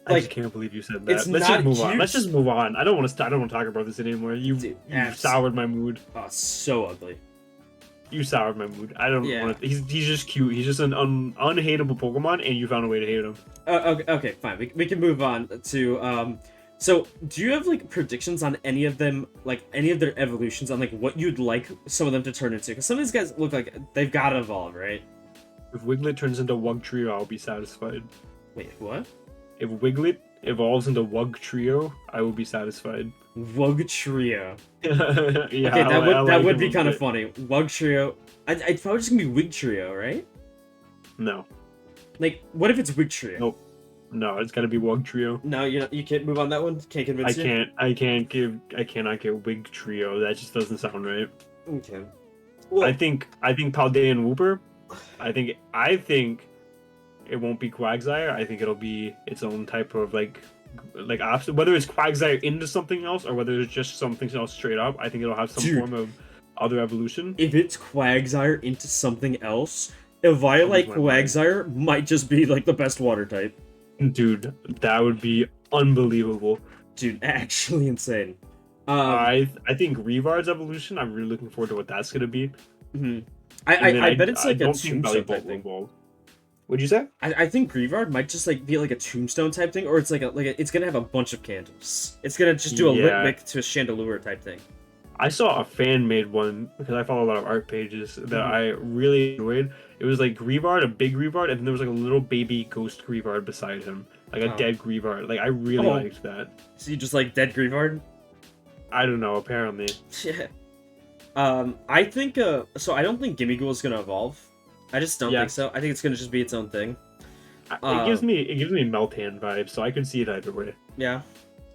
I just can't believe you said that. Let's just move on. Let's just move on. I don't want to talk about this anymore. You soured my mood. Oh, so ugly. You soured my mood. I don't want to. He's just cute. He's just an unhateable Pokemon, and you found a way to hate him. Okay, fine. We can move on to So, do you have like predictions on any of them, like any of their evolutions, on like what you'd like some of them to turn into? Because some of these guys look like they've got to evolve, right? If Wiglet turns into Wug Trio, I'll be satisfied. Wait, what? If Wiglet evolves into Wug Trio, I will be satisfied. Wug Trio. Yeah, Okay, I that like would him be a kind of bit. funny. Wug Trio. I'd probably just gonna be Wig Trio, right? No, Like, what if it's Wig Trio? nope, no, it's gotta be Wug Trio. No, you can't move on that one. Can't convince you. I cannot get Wig Trio. That just doesn't sound right. Okay. I Well, think Paldean Wooper. I think it won't be Quagsire. I think it'll be its own type of like opposite. Whether it's Quagsire into something else or whether it's just something else straight up, I think it'll have some Dude. form of other evolution. if it's Quagsire into something else, Eviolite Blows my mind. Quagsire might just be like the best water type. Dude, that would be unbelievable. Dude, actually insane. I think Revard's evolution. I'm really looking forward to what that's gonna be. mhm. And then I bet it's like a don't think tombstone Bellibolt type will thing. evolve. What'd you say? I think Grievard might just like be like a tombstone type thing, or it's like it's gonna have a bunch of candles. It's gonna just do a lit Yeah. wick to a chandelier type thing. I saw a fan made one because I follow a lot of art pages that Mhm. I really enjoyed. It was like Grievard, a big Grievard, and then there was like a little baby ghost Grievard beside him, like a Oh. dead Grievard. Like I really Oh. liked that. So you just like dead Grievard? I don't know. Apparently, Yeah. I think so I don't think Gimmighoul is gonna evolve. I just don't Yeah. think so. I think it's gonna just be its own thing. it gives me Meltan vibes, so I could see it either way. Yeah,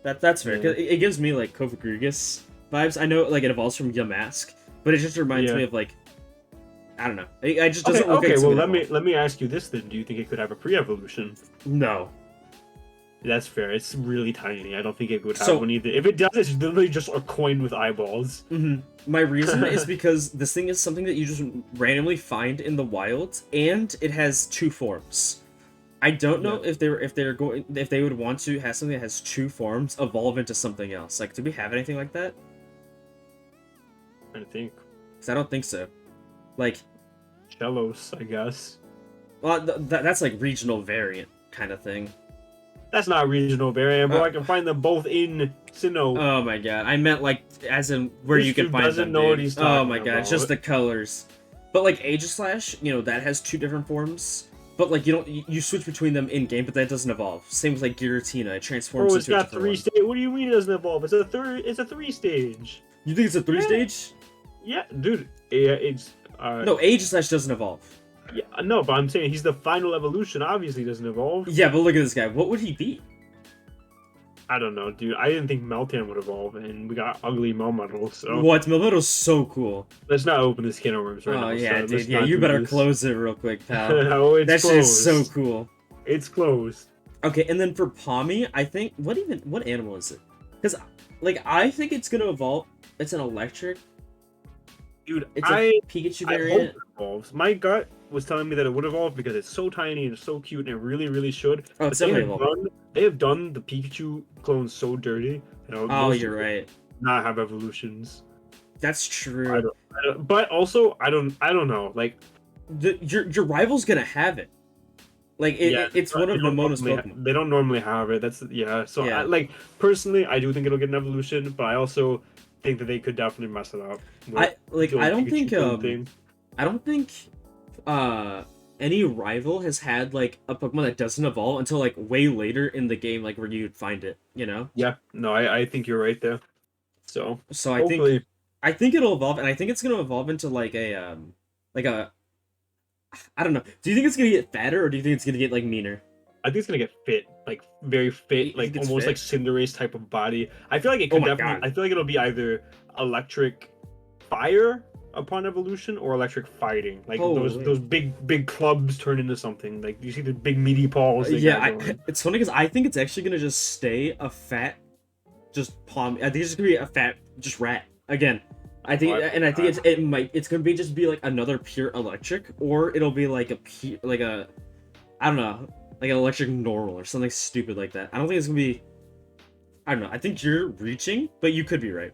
that's fair. 'Cause it gives me like Kofagrugus vibes. I know like it evolves from Yamask, but it just reminds Yeah. me of like I don't know. It just doesn't look Okay. like it's Well, gonna let me ask you this then. Do you think it could have a pre-evolution? evolve. No. That's fair. It's really tiny. I don't think it would have So- one either. If it does, it's literally just a coin with eyeballs. My reason is because this thing is something that you just randomly find in the wild, and it has two forms. I don't know if they would want to have something that has two forms evolve into something else. Like, do we have anything like that? I think Because I don't think so. Like, Shellos, I guess. well, that's like regional variant kind of thing. That's not regional variant, but I can find them both in Sinnoh. Oh my god, I meant like as in where This you can dude find doesn't them. know what dude. he's Oh talking my god, it's about. just the colors. But like Aegislash, that has two different forms. But like you switch between them in game, but that doesn't evolve. Same with like Giratina, it transforms Bro, it's into a got different three one. stage. What do you mean it doesn't evolve? It's a three stage. You think it's a 3-stage? Yeah, dude. Yeah, it's No, Aegislash doesn't evolve. Yeah, no, but I'm saying he's the final evolution. Obviously, doesn't evolve. Yeah, but look at this guy. What would he be? I don't know, dude. I didn't think Meltan would evolve, and we got ugly Melmetal. So What? Melmetal's so cool. let's not open this can of worms right now. Oh yeah, so dude. let's Yeah, not you do better this. close it real quick, pal. Oh, it's That shit is so closed. cool. It's closed. Okay, and then for Palmy, I think what animal is it? Because like I think it's gonna evolve. It's an electric. Dude, It's a Pikachu I hope variant. it evolves. My gut was telling me that it would evolve because it's so tiny and so cute, and it really, really should. Oh, But it's definitely evolving. they have done the Pikachu clones so dirty. Oh, most you're of them right. Not have evolutions. That's true. But also, I don't know. Like, Your rival's gonna have it. Like it's one of the most Pokemon. They don't normally have it. That's yeah. So Yeah. Personally, I do think it'll get an evolution, but I also think that they could definitely mess it up. with I the I don't Pikachu think clone thing. I don't think any rival has had like a Pokemon that doesn't evolve until like way later in the game, like where you'd find it. Yeah, no, I think you're right there. So So hopefully, I think it'll evolve, and I think it's gonna evolve into like a I don't know. Do you think it's gonna get fatter, or do you think it's gonna get like meaner? I think it's gonna get fit, like very fit, You like think it's almost fit? like Cinderace type of body. I feel like it Oh could my definitely. God. I feel like it'll be either electric fire upon evolution or electric fighting. Like Holy. those big clubs turn into something. Like you see the big meaty paws. they Yeah, got going. it's funny because I think it's actually gonna just stay a fat, just palm. I think it's just gonna be a fat, just rat again. I think, and I think it's gonna be just be like another pure electric, or it'll be like I don't know, like an electric normal or something stupid like that. I don't think it's gonna be. I don't know. I think you're reaching, but you could be right.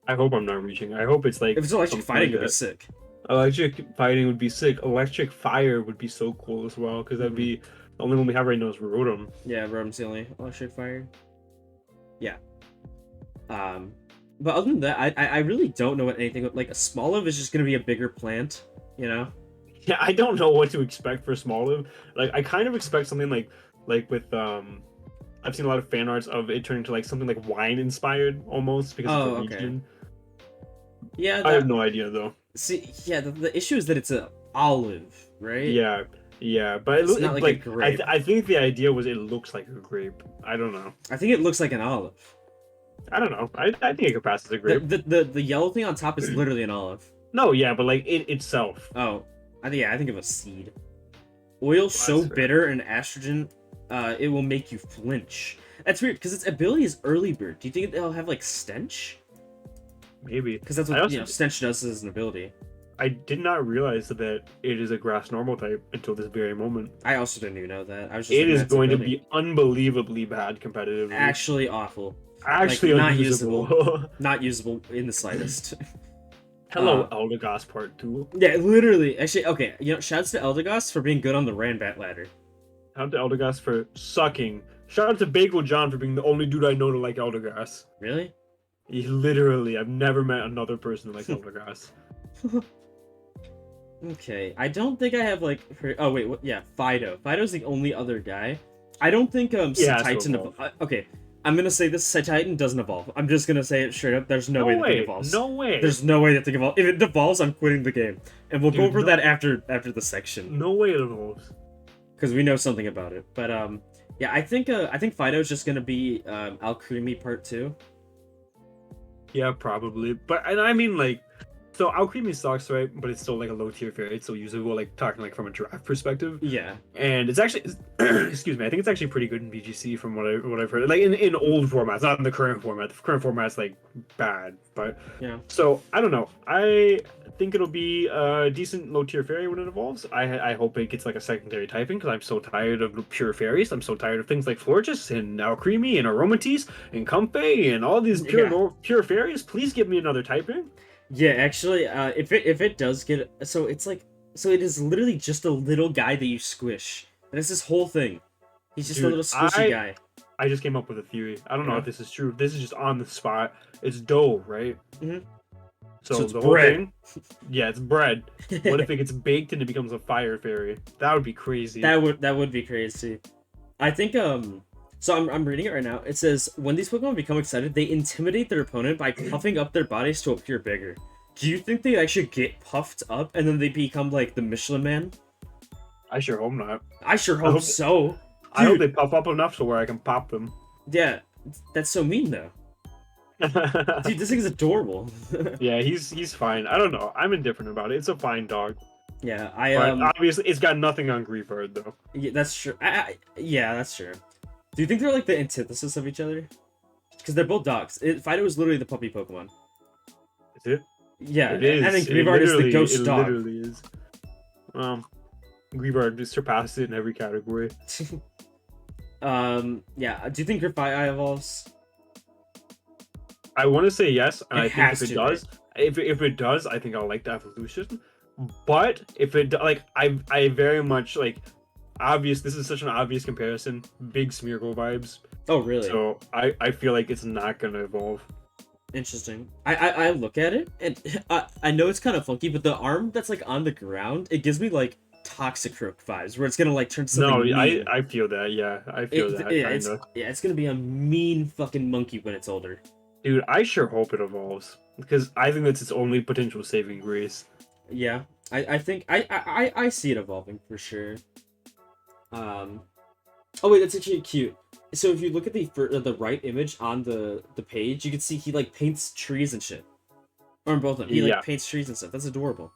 I hope I'm not reaching. I hope it's like If it's electric something fighting, like it'd be that. sick. Electric fighting would be sick. Electric fire would be so cool as well because that'd be the only one we have right now is Rotom. Yeah, Rotom's the only electric fire. Yeah. Um, but other than that, I really don't know what anything like. A Smoliv is just gonna be a bigger plant, you know? Yeah, I don't know what to expect for Smoliv. Like, I kind of expect something like with I've seen a lot of fan arts of it turning to like something like wine inspired almost because of the Oh, okay. region. Yeah, I have that no idea though. see, yeah, the issue is that it's a olive, right? Yeah, yeah, but It's not like a like grape. I think the idea was it looks like a grape. I don't know. I think it looks like an olive. I don't know. I think it could pass as a The grape. the the, the yellow thing on top is literally an olive. No, yeah, but like it itself. Oh, I think of a seed. Oil so That's fair. bitter and estrogen, it will make you flinch. That's weird because its ability is early bird. Do you think they'll have like stench? Maybe. Because that's I what also stench does as an ability. I did not realize that it is a grass normal type until this very moment. I also didn't even know that. I was just It looking is at its going to ability. be unbelievably bad competitively. Actually awful. Actually like, not unusable. Not usable in the slightest. Hello, Eldegoss Part 2. Yeah, literally. Actually, okay. Shouts to Eldegoss for being good on the Ranbat ladder. Shout out to Eldegoss for sucking. Shout out to Bagel John for being the only dude I know to like Eldegoss. Really? He literally, I've never met another person who likes Eldegoss. Okay, I don't think I have like. Oh wait, yeah, Fido. Fido's the only other guy. I don't think Yeah, Titan. Okay, I'm gonna say this. Titan doesn't evolve. I'm just gonna say it straight up. There's no way that thing evolves. No way. There's no way that thing evolves. If it devolves, I'm quitting the game, and we'll go over that after the section. No way it evolves. Because we know something about it. But yeah, I think Fido's just gonna be Alcremie Part 2. Yeah, probably. But and I mean like, so Alcremie sucks, right? But it's still like a low tier fairy. It's still usable, like talking like from a draft perspective. Yeah. And it's actually, excuse me, I think it's actually pretty good in BGC from what I've heard. Like in old formats, not in the current format. The current format's like bad, but Yeah. So I don't know. I think it'll be a decent low tier fairy when it evolves. I hope it gets like a secondary typing because I'm so tired of pure fairies. I'm so tired of things like Florges and Alcremie and Aromatisse and Comfey and all these pure fairies. Please give me another typing. Yeah, actually, if it does get so it is literally just a little guy that you squish, and it's this whole thing. He's just a little squishy guy. I just came up with a theory. I don't know if this is true. This is just on the spot. It's dough, right? Mm-hmm. So it's the bread. whole thing, yeah, it's bread. What if it gets baked and it becomes a fire fairy? That would be crazy. That would be crazy. I think so I'm reading it right now. It says when these Pokemon become excited, they intimidate their opponent by puffing up their bodies to appear bigger. Do you think they actually get puffed up and then they become like the Michelin Man? I sure hope not. I sure hope so. Dude, I hope they puff up enough to where I can pop them. Yeah, that's so mean though. Dude, this thing's adorable. Yeah, he's fine. I don't know. I'm indifferent about it. It's a fine dog. Yeah, But obviously it's got nothing on Griefard though. Yeah, that's true. Yeah, that's true. Do you think they're like the antithesis of each other? Because they're both dogs. Fido is literally the puppy Pokemon. Is it? Yeah, it is. I think Griefard is the ghost dog. It literally is. Griefard just surpasses it in every category. Yeah. Do you think Grafai evolves? I want to say yes, and I think if it to, does, right? if it does, I think I'll like the evolution. But if it like, I very much like. Obvious. This is such an obvious comparison. Big Smeargle vibes. Oh, really? So I feel like it's not gonna evolve. Interesting. I look at it and I know it's kind of funky, but the arm that's like on the ground, it gives me like Toxicroak vibes, where it's gonna like turn something. No, mean. I feel that. Yeah, I feel that. Yeah, kinda. it's gonna be a mean fucking monkey when it's older. Dude, I sure hope it evolves because I think that's its only potential saving grace. Yeah, I think I see it evolving for sure. Oh wait, that's actually cute. So if you look at the right image on the page, you can see he like paints trees and shit. Or on both of them, he like paints trees and stuff. That's adorable.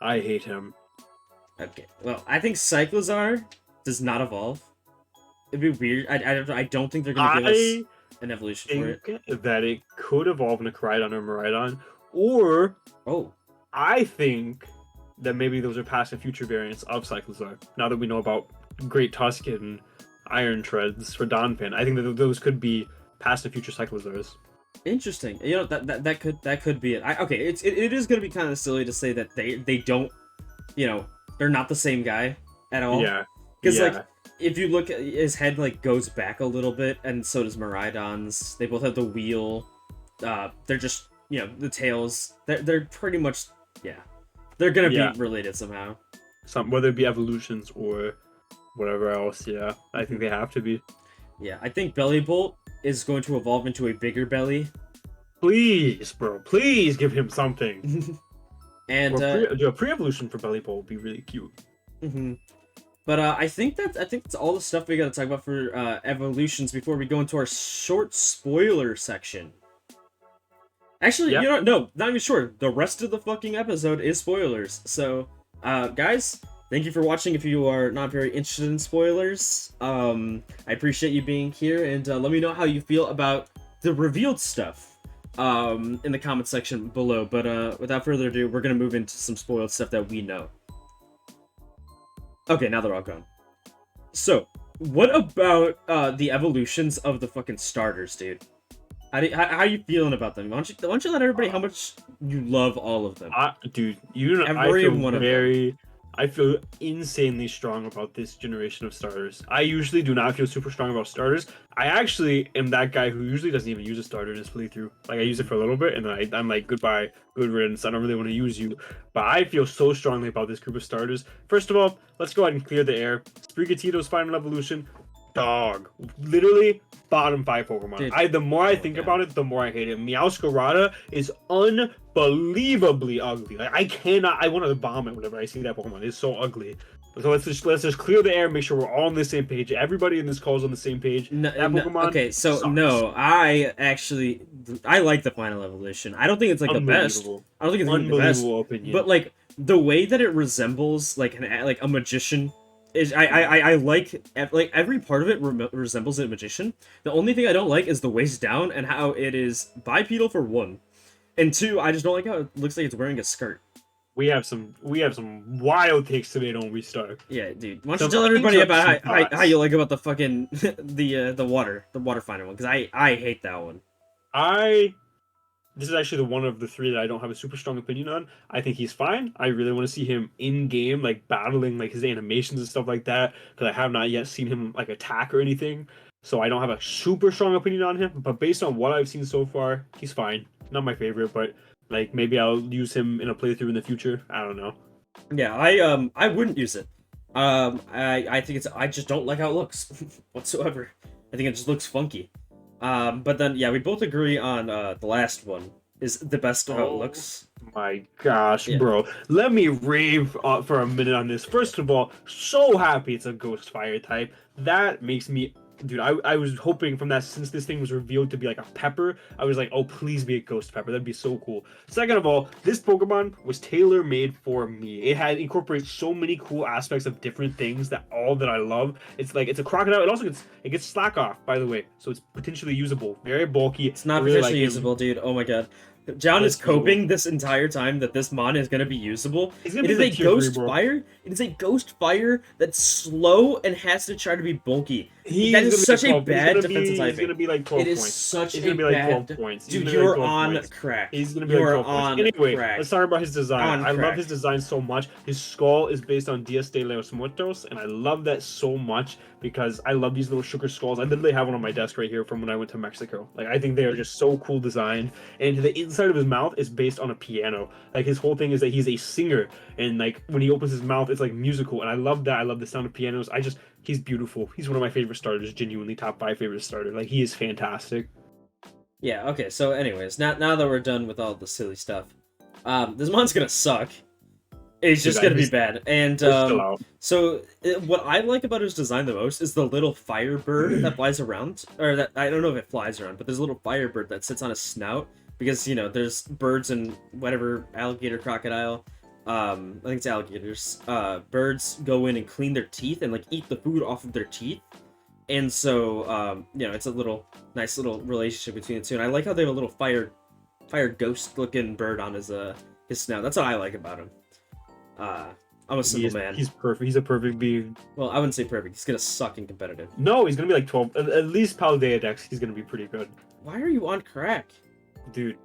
I hate him. Okay, well, I think Cyclizar does not evolve. It'd be weird. I don't think they're gonna give us an evolution for it. Think that it could evolve into Koraidon or Miraidon, or I think that maybe those are past and future variants of Cyclizar. Now that we know about Great Tusk and Iron Treads for Donphan, I think that those could be past and future Cyclizars. Interesting. You know that could be it. Okay, it is gonna be kind of silly to say that they don't, you know, they're not the same guy at all. Yeah. Because like Yeah. if you look at his head, like goes back a little bit, and so does Miraidon's. They both have the wheel. They're just the tails. They're pretty much they're gonna be Yeah. related somehow. Some whether it be evolutions or whatever else. Yeah, I think they have to be. Yeah, I think Bellybolt is going to evolve into a bigger belly. Please, bro. Please give him something. And Do a pre-evolution for Bellybolt would be really cute. mhm. But I think that's all the stuff we got to talk about for evolutions before we go into our short spoiler section. Actually, Yeah. no, not even sure. The rest of the fucking episode is spoilers. So, guys, thank you for watching. If you are not very interested in spoilers, I appreciate you being here, and let me know how you feel about the revealed stuff in the comment section below. But without further ado, we're gonna move into some spoiled stuff that we know. Okay, now they're all gone. So, what about the evolutions of the fucking starters, dude? How you feeling about them? Why don't you let everybody how much you love all of them? Dude, you know, Every one of them. I feel insanely strong about this generation of starters. I usually do not feel super strong about starters. I actually am that guy who usually doesn't even use a starter in his playthrough. Like, I use it for a little bit, and then I'm like, goodbye, good riddance. I don't really want to use you. But I feel so strongly about this group of starters. First of all, let's go ahead and clear the air. Sprigatito's final evolution. Dog. Literally, bottom 5 Pokemon. Dude. The more I think about it, the more I hate it. Meowscarada is unbelievably ugly. Like, I want to vomit whenever I see that Pokemon. It's so ugly. So let's just clear the air, make sure we're all on the same page. Everybody in this call is on the same page. No, that Pokemon okay, so sucks. no, I like the final evolution. I don't think it's like the best. I don't think it's even the best. Opinion. But like the way that it resembles like a magician is I like every part of it resembles a magician. The only thing I don't like is the waist down and how it is bipedal for one, and two, I just don't like how it looks like it's wearing a skirt. We have some wild takes today, don't we, Stark? Yeah, dude. Why don't you tell everybody about how you like about the fucking the water final one? Because I hate that one. This is actually the one of the three that I don't have a super strong opinion on. I think he's fine. I really want to see him in game, like battling, like his animations and stuff like that, because I have not yet seen him like attack or anything. So I don't have a super strong opinion on him. But based on what I've seen so far, he's fine. Not my favorite, but like maybe I'll use him in a playthrough in the future. I don't know. Yeah, I wouldn't use it. I think I just don't like how it looks whatsoever. I think it just looks funky. But then, yeah, we both agree on the last one is the best how it looks. My gosh, bro. Let me rave for a minute on this. First of all, so happy it's a Ghost Fire type. That makes me... Dude, I was hoping from that, since this thing was revealed to be like a pepper, I was like, oh, please be a ghost pepper. That'd be so cool. Second of all, this Pokemon was tailor-made for me. It had incorporates so many cool aspects of different things that I love. It's like, it's a crocodile. It also gets slack off, by the way. So it's potentially usable. Very bulky. It's not potentially usable, dude. Oh my god. John is coping this entire time that this mon is going to be usable. It is a ghost fire. It is a ghost fire that's slow and has to try to be bulky. That is such a bad defensive typing. He's going to be like 12 points. It is such a bad... 12 points. Dude, you're on crack. He's going to be like 12 points. Anyway, let's talk about his design. I love his design so much. His skull is based on Dias de los Muertos, and I love that so much because I love these little sugar skulls. I literally have one on my desk right here from when I went to Mexico. Like, I think they are just so cool designed. And the inside of his mouth is based on a piano. Like, his whole thing is that he's a singer, and like when he opens his mouth, it's like musical. And I love that. I love the sound of pianos. He's beautiful. He's one of my favorite starters. Genuinely top 5 favorite starter. Like, he is fantastic. Yeah. Okay. So, anyways, now that we're done with all the silly stuff, this mon's gonna suck. It's just gonna be bad. And so what I like about his design the most is the little firebird that flies around, or that I don't know if it flies around, but there's a little firebird that sits on his snout because there's birds and whatever alligator, crocodile. I think it's alligators. Birds go in and clean their teeth and like eat the food off of their teeth, and so it's a nice little relationship between the two. And I like how they have a little fire ghost looking bird on his snout. That's what I like about him. I'm a simple man. He's perfect. He's a perfect being. Well, I wouldn't say perfect. He's gonna suck in competitive. No, he's gonna be like 12. At least Paldea Dex, he's gonna be pretty good. Why are you on crack, dude?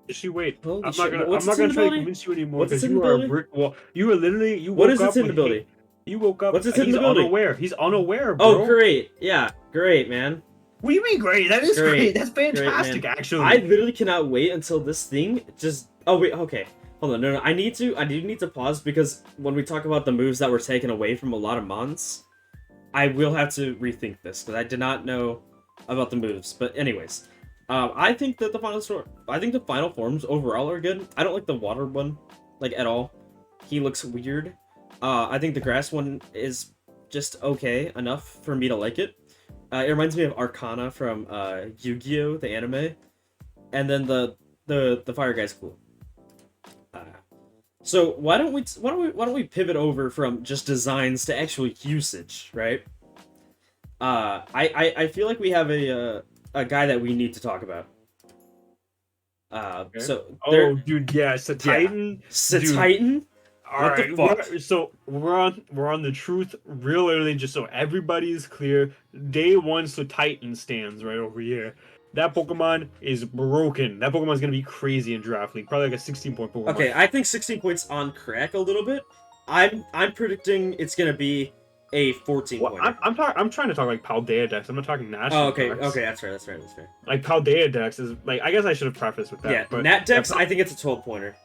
Just wait. Holy I'm not gonna try to convince you anymore because you are a brick wall. You are literally What is its inability? He woke up. What's his hidden He's ability? unaware. He's unaware, bro. Oh, great. Yeah, great, man. What do you mean great? That is great. That's Great, fantastic, man. actually. I literally cannot wait until this thing just... Oh, wait, okay. Hold on, no. I do need to pause because when we talk about the moves that were taken away from a lot of mons, I will have to rethink this because I did not know about the moves. But anyways, I think that the final forms overall are good. I don't like the water one, like, at all. He looks weird. I think the grass one is just okay enough for me to like it. It reminds me of Arcana from Yu-Gi-Oh! The anime, and then the fire guy's cool. So why don't we pivot over from just designs to actual usage, right? I feel like we have a guy that we need to talk about. Okay. So dude, yeah, Titan. Titan. All what right, the fuck? so we're on the truth real early, just so everybody's clear. Day one, so Titan stands right over here. That Pokemon is broken. That Pokemon's gonna be crazy in Draft League. Probably like a 16-point Pokemon. Okay, I think 16 points on crack a little bit. I'm predicting it's gonna be a 14 Well, pointer. I'm trying to talk like Paldea Dex. I'm not talking national. Oh, okay, Dex. okay, that's fair. Like Paldea Dex is like, I guess I should have prefaced with that. Yeah, but Nat Dex, I think it's a 12 pointer.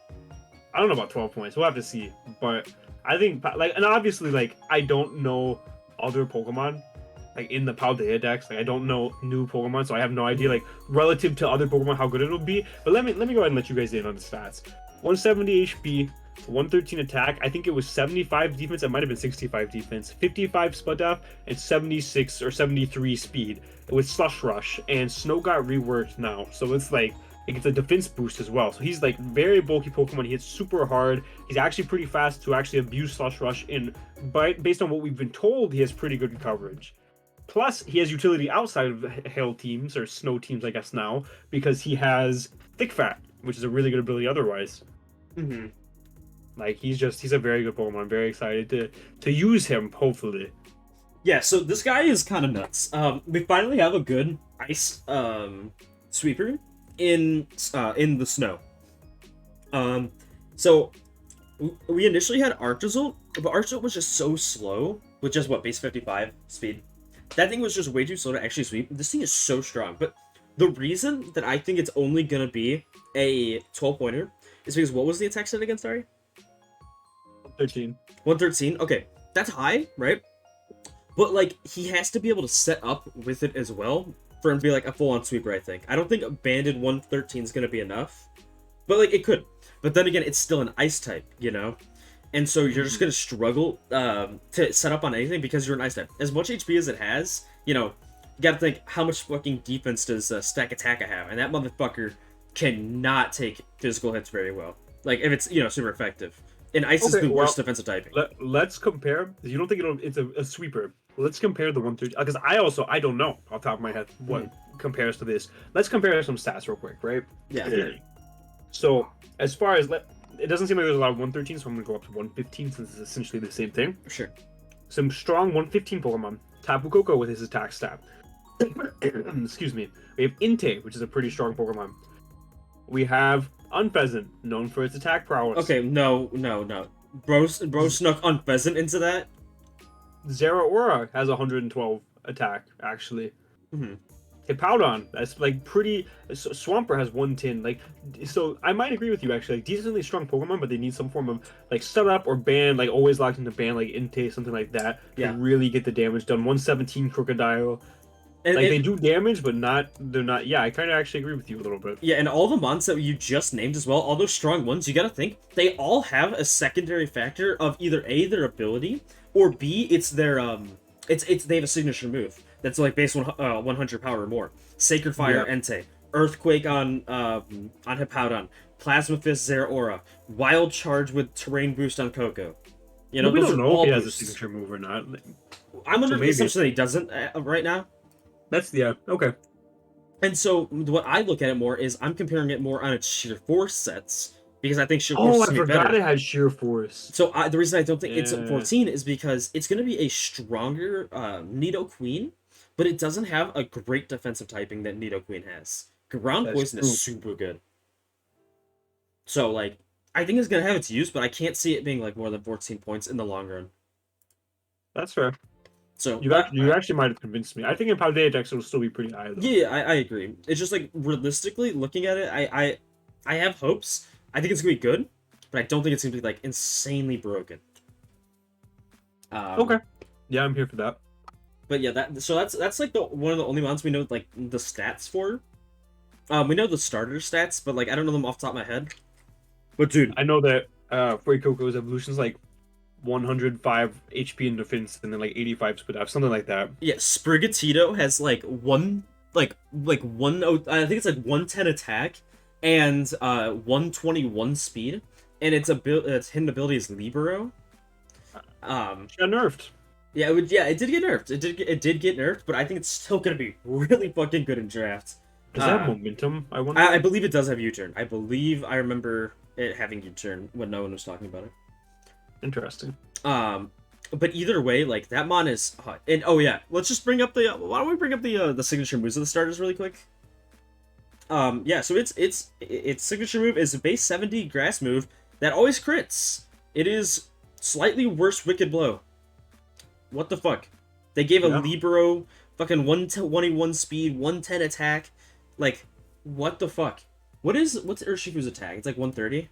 I don't know about 12 points. We'll have to see. But I think like, and obviously like I don't know other Pokemon like in the Paldea Dex. Like I don't know new Pokemon, so I have no idea like relative to other Pokemon how good it'll be. But let me go ahead and let you guys in on the stats. 170 HP, 113 attack. I think it was 75 defense. It might have been 65 defense, 55 split def, and 76 or 73 speed with Slush Rush. And Snow got reworked now, so it's like it gets a defense boost as well. So he's like very bulky Pokemon. He hits super hard. He's actually pretty fast to actually abuse Slush Rush. But based on what we've been told, he has pretty good coverage. Plus, he has utility outside of hail teams or snow teams, I guess now, because he has Thick Fat, which is a really good ability otherwise. Mm-hmm. Like he's a very good Pokemon. I'm very excited to use him. Hopefully. Yeah. So this guy is kind of nuts. We finally have a good ice sweeper in the snow. So we initially had Archazult, but Archazult was just so slow with just base 55 speed. That thing was just way too slow to actually sweep. This thing is so strong, but the reason that I think it's only gonna be a 12 pointer is because what was the attack set again? Sorry, 13. 113. Okay, that's high, right? But like he has to be able to set up with it as well for him to be like a full-on sweeper. I think. I don't think a banded 113 is gonna be enough, but like it could. But then again, it's still an ice type, you know. And so you're just gonna struggle to set up on anything because you're an ice type. As much HP as it has, you know, you gotta think how much fucking defense does Stack Attacka have, and that motherfucker cannot take physical hits very well. Like if it's super effective. And ice is the worst defensive typing. Let's compare. You don't think it's a sweeper? Let's compare the 130 because I don't know off the top of my head what compares to this. Let's compare some stats real quick, right? Yeah. So as far as it doesn't seem like there's a lot of 113, so I'm gonna go up to 115 since it's essentially the same thing. Sure. Some strong 115 Pokemon. Tapu Koko with his attack stat. Excuse me. We have Entei, which is a pretty strong Pokemon. We have Unpheasant, known for its attack prowess. Okay, no. Bro snuck Unpheasant into that? Zeraora has 112 attack, actually. Mm-hmm. Hippowdon, that's like pretty. Swampert has 110. Like, so I might agree with you actually. Like, decently strong Pokemon, but they need some form of like setup or ban, like always locked into ban, like Entei, something like that, to really get the damage done. 117 Crocodile. And they do damage, but they're not. Yeah, I kind of actually agree with you a little bit. Yeah, and all the mons that you just named as well, all those strong ones, you gotta think they all have a secondary factor of either A, their ability, or B, it's their they have a signature move that's like base 100 power or more. Sacred Fire, Entei, Earthquake on Hippowdon, Plasma Fist Zeraora, Wild Charge with Terrain Boost on Coco. You know, we don't know if he has boosts. a signature move or not. I'm under the assumption that he doesn't right now. That's okay. And so what I look at it more is I'm comparing it more on its sheer force sets because I think sheer force is I forgot better. It has sheer force. So the reason I don't think it's 14 is because it's going to be a stronger Nidoqueen, but it doesn't have a great defensive typing that Nidoqueen has. Ground Poison is super good. So like I think it's going to have its use, but I can't see it being like more than 14 points in the long run. That's fair. So You actually might have convinced me. I think Impaled Dex will still be pretty high though. yeah, I agree. It's just like realistically looking at it, I have hopes. I think it's gonna be good, but I don't think it's gonna be like insanely broken. Okay. Yeah, I'm here for that. But yeah, that's like the one of the only ones we know like the stats for. We know the starter stats, but like I don't know them off the top of my head. But dude, I know that Fuecoco's evolution is like 105 HP in defense and then like 85 speed up, something like that. yeah, Sprigatito has like I think it's like 110 attack and 121 speed, and its hidden ability is Libero. She got nerfed. It did get nerfed. It did get nerfed, but I think it's still gonna be really fucking good in draft. Does that have momentum? I wonder. I believe it does have U-turn. I believe I remember it having U-turn when no one was talking about it. Interesting. But either way, like that mon is hot. And oh yeah, let's just bring up the. Why don't we bring up the signature moves of the starters really quick? Yeah. So its signature move is a base 70 grass move that always crits. It is slightly worse Wicked Blow. What the fuck? They gave a Libero fucking 121 speed, 110 attack. Like, what the fuck? What's Urshifu's attack? It's like 130.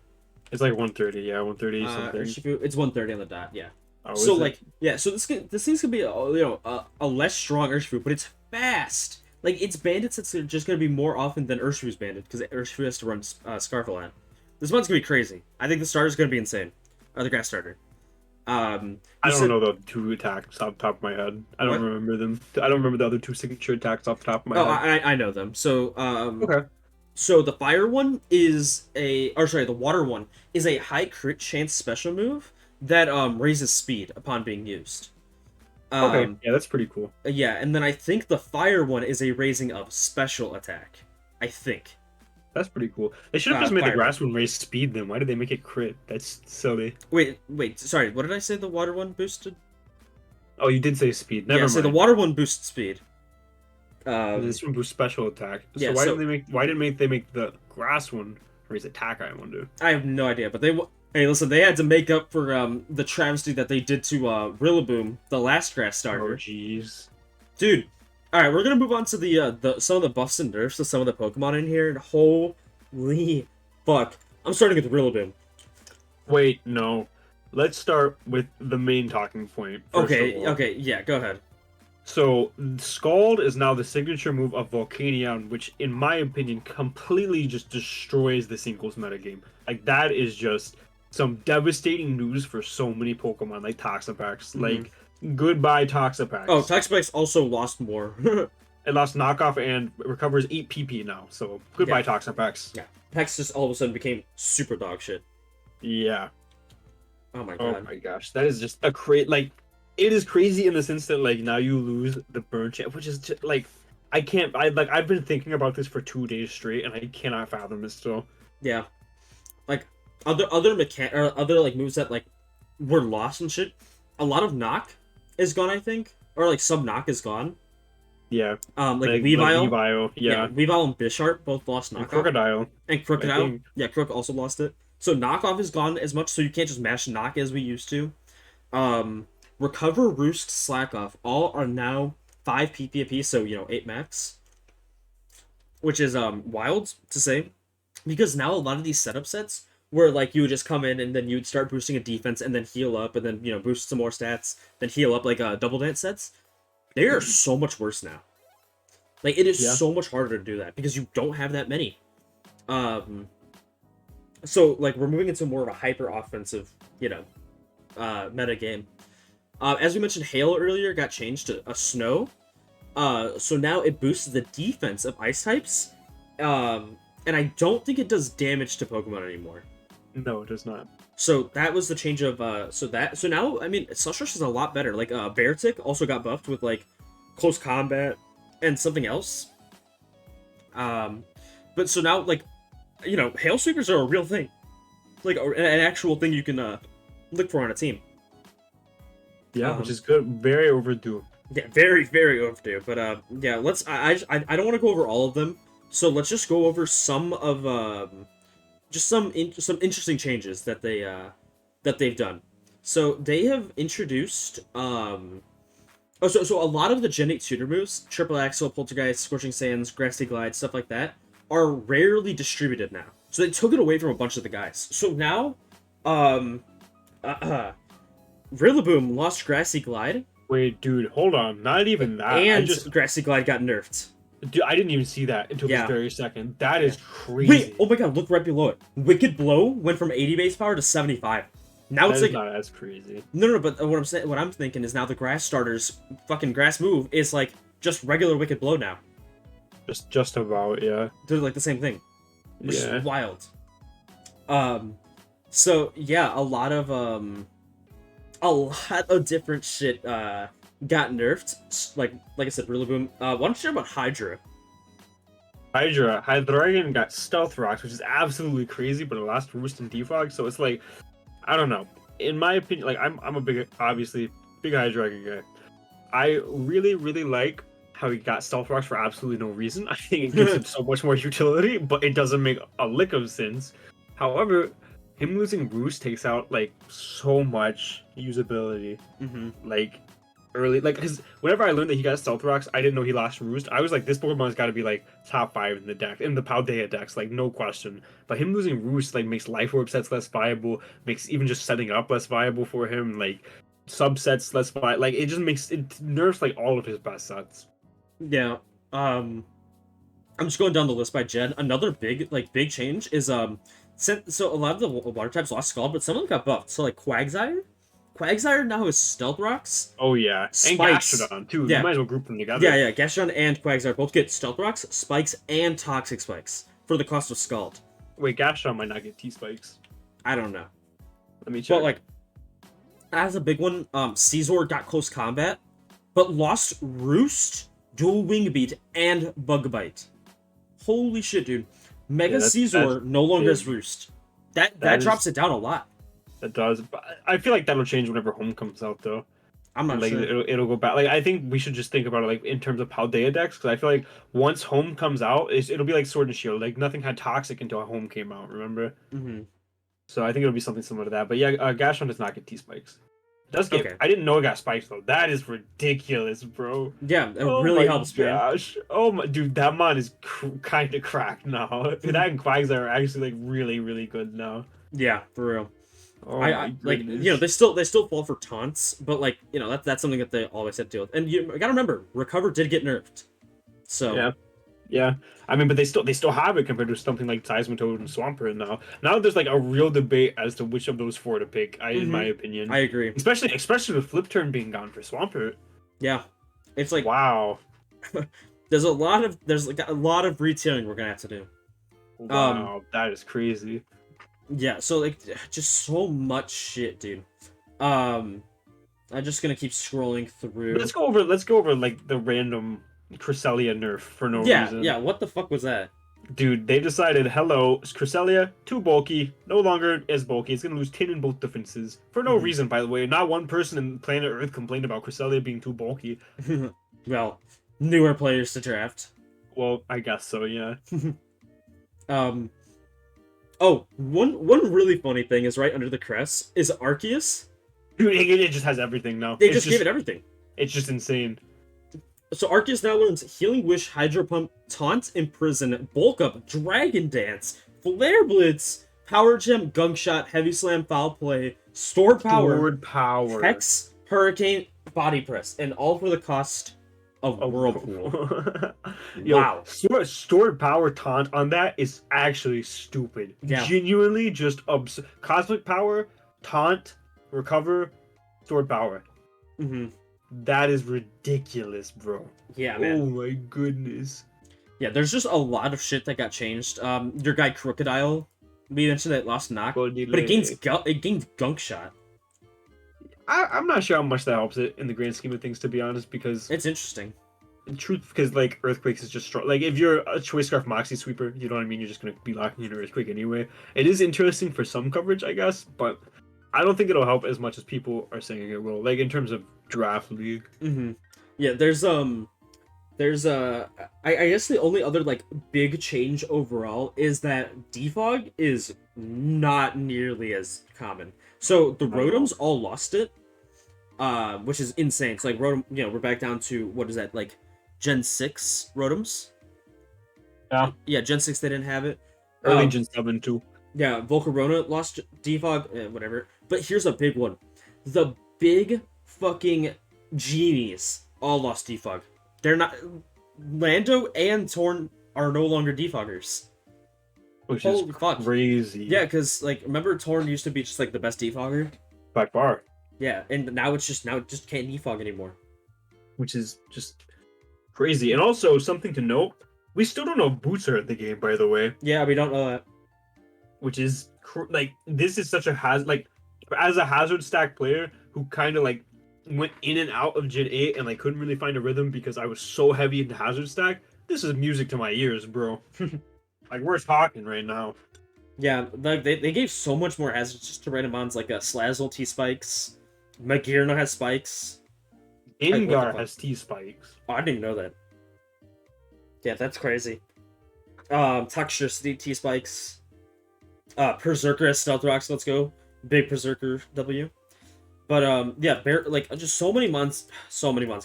It's like 130, yeah, 130 something. Urshifu, it's 130 on the dot, yeah. Oh, So like, yeah, so this thing's gonna be a less strong Urshifu, but it's fast. Like it's bandits that's just gonna be more often than Urshifu's bandit because Urshifu has to run Scarlet. This one's gonna be crazy. I think the starter's gonna be insane. Or the grass starter. I don't know the two attacks off the top of my head. I don't remember them. I don't remember the other two signature attacks off the top of my head. I know them. So okay. So the fire one is the water one is a high crit chance special move that raises speed upon being used. Okay, yeah, that's pretty cool. Yeah, and then I think the fire one is a raising of special attack. I think. That's pretty cool. They should have just made the grass one raise speed then. Why did they make it crit? That's silly. Wait, sorry, what did I say the water one boosted? Oh, you did say speed. Never mind. So the water one boosts speed. This one boosts special attack. So why didn't they make the grass one raise attack, I wonder? I have no idea, but hey, listen, they had to make up for the travesty that they did to Rillaboom, the last grass starter. Oh jeez. Dude. Alright, we're gonna move on to the some of the buffs and nerfs to some of the Pokemon in here, and holy fuck. I'm starting with Rillaboom. Wait, no. Let's start with the main talking point. Okay, yeah, go ahead. So, Scald is now the signature move of Volcanion, which, in my opinion, completely just destroys the singles metagame. Like, that is just some devastating news for so many Pokemon, like Toxapex. Like, goodbye Toxapex. Oh, Toxapex also lost more. It lost knockoff and recovers 8 PP now, so goodbye Toxapex. Yeah, Pex just all of a sudden became super dog shit. Yeah. Oh my god. Oh my gosh, that is just a it is crazy in the sense that like now you lose the burn chance, which is just, like I've been thinking about this for 2 days straight and I cannot fathom it still. Yeah, like other like moves that like were lost and shit. A lot of knock is gone, I think, or like some knock is gone. Yeah. Like Weavile. Yeah. Weavile and Bisharp both lost knockoff. And Crocodile. Yeah, Crook also lost it. So knockoff is gone as much, so you can't just mash knock as we used to. Recover, Roost, Slack off, all are now 5 PP apiece, so 8 max. Which is wild to say. Because now a lot of these setup sets where like you would just come in and then you'd start boosting a defense and then heal up and then boost some more stats, then heal up like double dance sets. They are so much worse now. Like it is so much harder to do that because you don't have that many. So like we're moving into more of a hyper offensive, meta game. As we mentioned, Hail earlier got changed to a Snow. So now it boosts the defense of ice types. And I don't think it does damage to Pokemon anymore. No, it does not. So that was the change of so now I mean Slushrush is a lot better. Like Beartic also got buffed with like close combat and something else. But so now like Hail Sweepers are a real thing. Like an actual thing you can look for on a team. Yeah, which is good. Very overdue. Yeah, very, very overdue. But yeah, let's. I don't want to go over all of them. So let's just go over some of just some interesting changes that they've done. So they have introduced so a lot of the Gen 8 shooter moves, Triple Axle, Poltergeist, Scorching Sands, Grassy Glide, stuff like that, are rarely distributed now. So they took it away from a bunch of the guys. So now, Rillaboom lost Grassy Glide, Wait, dude, hold on. Not even that. and Grassy Glide got nerfed. Dude, I didn't even see that until Yeah. this very second. That is crazy. Wait, oh my god, look right below it. Wicked Blow went from 80 base power to 75. Now That it's is like not as crazy. no, but what I'm thinking is now the grass starters fucking grass move is like just regular Wicked Blow now. Just about, yeah. They're like the same thing, which Yeah. is wild. So yeah, a lot of different shit got nerfed. Like I said, Rillaboom. Why don't you share about Hydra? Hydreigon got Stealth Rocks, which is absolutely crazy, but it lost Roost and Defog, so it's like, I don't know. In my opinion, like, I'm a big Hydreigon guy. I really, really like how he got Stealth Rocks for absolutely no reason. I think it gives him so much more utility, but it doesn't make a lick of sense. However, him losing Roost takes out, like, so much usability. Like, early, like, because whenever I learned that he got Stealth Rocks, I didn't know he lost Roost. I was like, this Pokemon's got to be like top 5 in the deck, in the Paldea decks, like no question. But him losing Roost like makes Life Orb sets less viable, makes even just setting up less viable for him, like subsets less viable. Like it nerfs like all of his best sets. Yeah. I'm just going down the list by Gen. Another big change is so a lot of the water types lost Scald, but some of them got buffed. So like Quagsire now has Stealth Rocks. Oh yeah, and Spikes. Gastrodon too. Yeah. You might as well group them together. Yeah, Gastrodon and Quagsire both get Stealth Rocks, Spikes, and Toxic Spikes for the cost of Scald. Wait, Gastrodon might not get T-Spikes. I don't know. Let me check. But like, as a big one, Caesar got Close Combat, but lost Roost, Dual Wing Beat, and Bug Bite. Holy shit, dude! Mega Caesar no longer has Roost. That drops it down a lot. It does, but I feel like that'll change whenever Home comes out, though. I'm not like, sure. It'll go back. Like I think we should just think about it like in terms of Paldea decks, because I feel like once Home comes out, it'll be like Sword and Shield. Like nothing had Toxic until Home came out. Remember? So I think it'll be something similar to that. But yeah, Gastron does not get T Spikes. Does get? Okay. I didn't know it got spikes though. That is ridiculous, bro. Yeah, it really helps, gosh. Man. Oh my, dude, that mod is kind of cracked now. That and Quagsire are actually like really, really good now. Yeah, for real. Oh I like, you know, they still fall for taunts, but like, you know, that's something that they always have to deal with. And you gotta remember, Recover did get nerfed, so yeah. I mean, but they still have it compared to something like Seismitoad and Swampert now. Now there's like a real debate as to which of those 4 to pick. In my opinion, I agree. Especially with Flip Turn being gone for Swampert. Yeah, it's like wow. there's a lot of retailing we're gonna have to do. Wow, that is crazy. Yeah, so like just so much shit, dude. I'm just gonna keep scrolling through. Let's go over like the random Cresselia nerf for no reason. Yeah, what the fuck was that? Dude, they decided, hello, Cresselia, too bulky, no longer as bulky. It's gonna lose 10 in both defenses. For no reason, by the way. Not one person in planet Earth complained about Cresselia being too bulky. Well, newer players to draft. Well, I guess so, yeah. Oh, one really funny thing is right under the crest is Arceus. Dude, it just has everything now. They just gave it everything. It's just insane. So Arceus now learns Healing Wish, Hydro Pump, Taunt, Imprison, Bulk Up, Dragon Dance, Flare Blitz, Power Gem, Gunk Shot, Heavy Slam, Foul Play, Stored Power, Hex, Hurricane, Body Press, and all for the cost of Whirlpool. Yo, wow. Stored Power Taunt on that is actually stupid. Yeah. Genuinely just Cosmic Power, Taunt, Recover, Stored Power. That is ridiculous, bro. Yeah, man. Oh my goodness. Yeah, there's just a lot of shit that got changed. Your guy Crocodile, we mentioned that it lost Knock, but it gains Gunk Shot. I'm not sure how much that helps it in the grand scheme of things, to be honest, because it's interesting. In truth, because like Earthquakes is just strong. Like if you're a Choice Scarf Moxie Sweeper, you know what I mean. You're just gonna be locking in an Earthquake anyway. It is interesting for some coverage, I guess, but I don't think it'll help as much as people are saying it will. Like in terms of draft league. Yeah, there's There's I guess the only other like big change overall is that defog is not nearly as common. So the Not at all. Rotoms all lost it, which is insane. So like Rotom, we're back down to what is that like Gen 6 Rotoms? Yeah. Yeah, Gen 6 they didn't have it. Early Gen 7 too. Yeah, Volcarona lost defog, whatever. But here's a big one. The big fucking genies all lost defog. They're not. Lando and Torn are no longer defoggers. Which Holy is fuck. crazy. Yeah, because like remember Torn used to be just like the best defogger. By far. Yeah, and now it just can't defog anymore. Which is just crazy. And also something to note, we still don't know if boots are in the game, by the way. Yeah, we don't know that. Which is like this is such a like as a hazard stack player who kind of like went in and out of Gen 8 and like couldn't really find a rhythm because I was so heavy into hazard stack. This is music to my ears, bro. Like we're talking right now. Yeah, they gave so much more hazards just to random mons like Slazzle T spikes. Magirno has spikes. Gengar has T spikes. Oh, I didn't even know that. Yeah, that's crazy. Texture T spikes. Berserker has Stealth Rocks. Let's go, big Berserker W. But yeah, like just so many months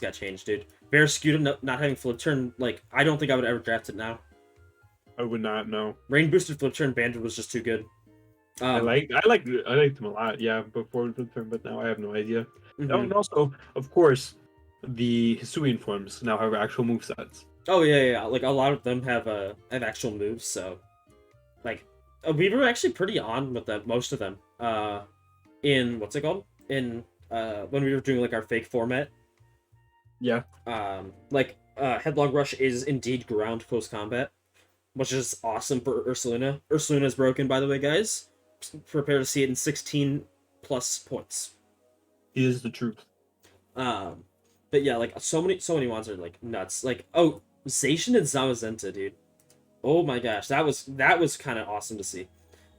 got changed, dude. Barraskewda not having flip turn, like I don't think I would ever draft it now. I would not know. Rain boosted flip turn Bandit was just too good. I liked them a lot, yeah, before the turn, but now I have no idea. Mm-hmm. Oh, and also, of course, the Hisuian forms now have actual movesets. Oh yeah, like a lot of them have actual moves, so like we were actually pretty on with that most of them. In what's it called? In when we were doing like our fake format. Yeah. Headlong Rush is indeed ground close combat, which is awesome for Ursaluna. Ursaluna's broken, by the way, guys. Prepare to see it in 16 plus points. He is the truth. But yeah, like so many ones are like nuts. Like Zacian and Zamazenta, dude. Oh my gosh, that was kind of awesome to see.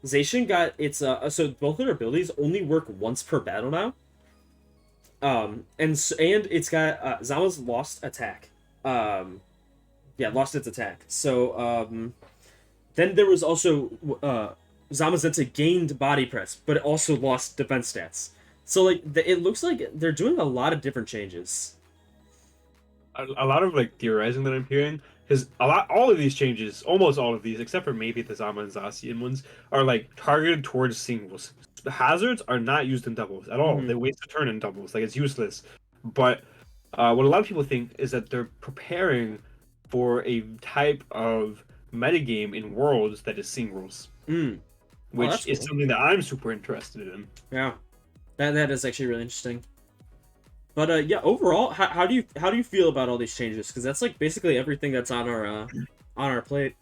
Zacian got its so both of their abilities only work once per battle now. And it's got Zama's lost attack. Lost its attack. So then there was also Zamazenta gained body press, but it also lost defense stats. So like it looks like they're doing a lot of different changes. A lot of like theorizing that I'm hearing because all of these changes, almost all of these, except for maybe the Zama and Zacian ones, are like targeted towards singles. The hazards are not used in doubles at all. They waste a turn in doubles, like it's useless. But what a lot of people think is that they're preparing for a type of metagame in Worlds that is singles, which is something that I'm super interested in. Yeah, that is actually really interesting. But yeah, overall, how do you feel about all these changes? Because that's like basically everything that's on our plate.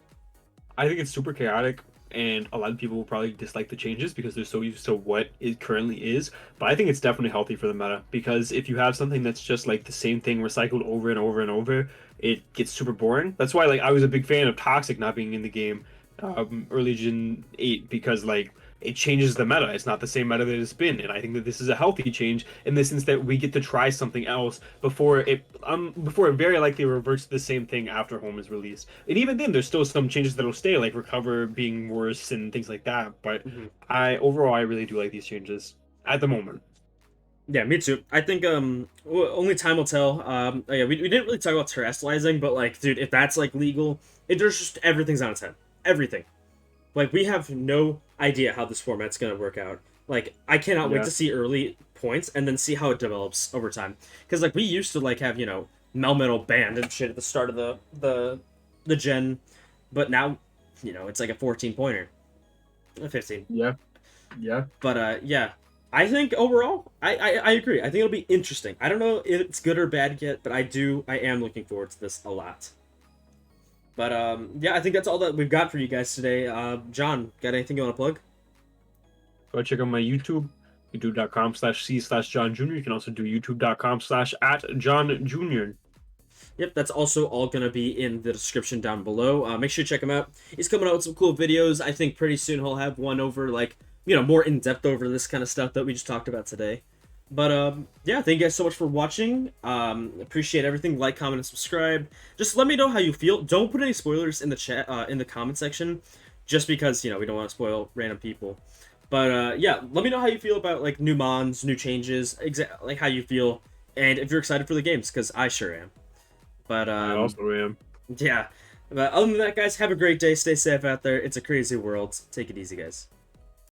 I think it's super chaotic, and a lot of people will probably dislike the changes because they're so used to what it currently is. But I think it's definitely healthy for the meta because if you have something that's just like the same thing recycled over and over and over, it gets super boring. That's why like I was a big fan of Toxic not being in the game early Gen 8 because like it changes the meta. It's not the same meta that it's been, and I think that this is a healthy change in the sense that we get to try something else before it very likely reverts to the same thing after Home is released. And even then, there's still some changes that'll stay, like Recover being worse and things like that. But I really do like these changes at the moment. Yeah, me too. I think only time will tell. Yeah, we didn't really talk about terrestrializing, but like, dude, if that's like legal, there's just everything's on its head. Everything. Like, we have no idea how this format's gonna work out. Like, I cannot wait to see early points and then see how it develops over time. Because like we used to like have Melmetal banned and shit at the start of the gen, but now it's like a 14 pointer, a 15. Yeah. But yeah, I think overall I agree. I think it'll be interesting. I don't know if it's good or bad yet, but I am looking forward to this a lot. But yeah, I think that's all that we've got for you guys today. John, got anything you want to plug? Go check out my YouTube, youtube.com/c/John Jr. You can also do youtube.com/@John Jr. Yep, that's also all going to be in the description down below. Make sure to check him out. He's coming out with some cool videos. I think pretty soon he'll have one over, like, more in-depth over this kind of stuff that we just talked about today. But yeah, thank you guys so much for watching. Appreciate everything. Like, comment, and subscribe. Just let me know how you feel. Don't put any spoilers in the chat, in the comment section, just because we don't want to spoil random people. But yeah, let me know how you feel about like new mons, new changes, like how you feel, and if you're excited for the games, because I sure am. But I also am. yeah. But other than that, guys, have a great day. Stay safe out there. It's a crazy world. Take it easy, guys.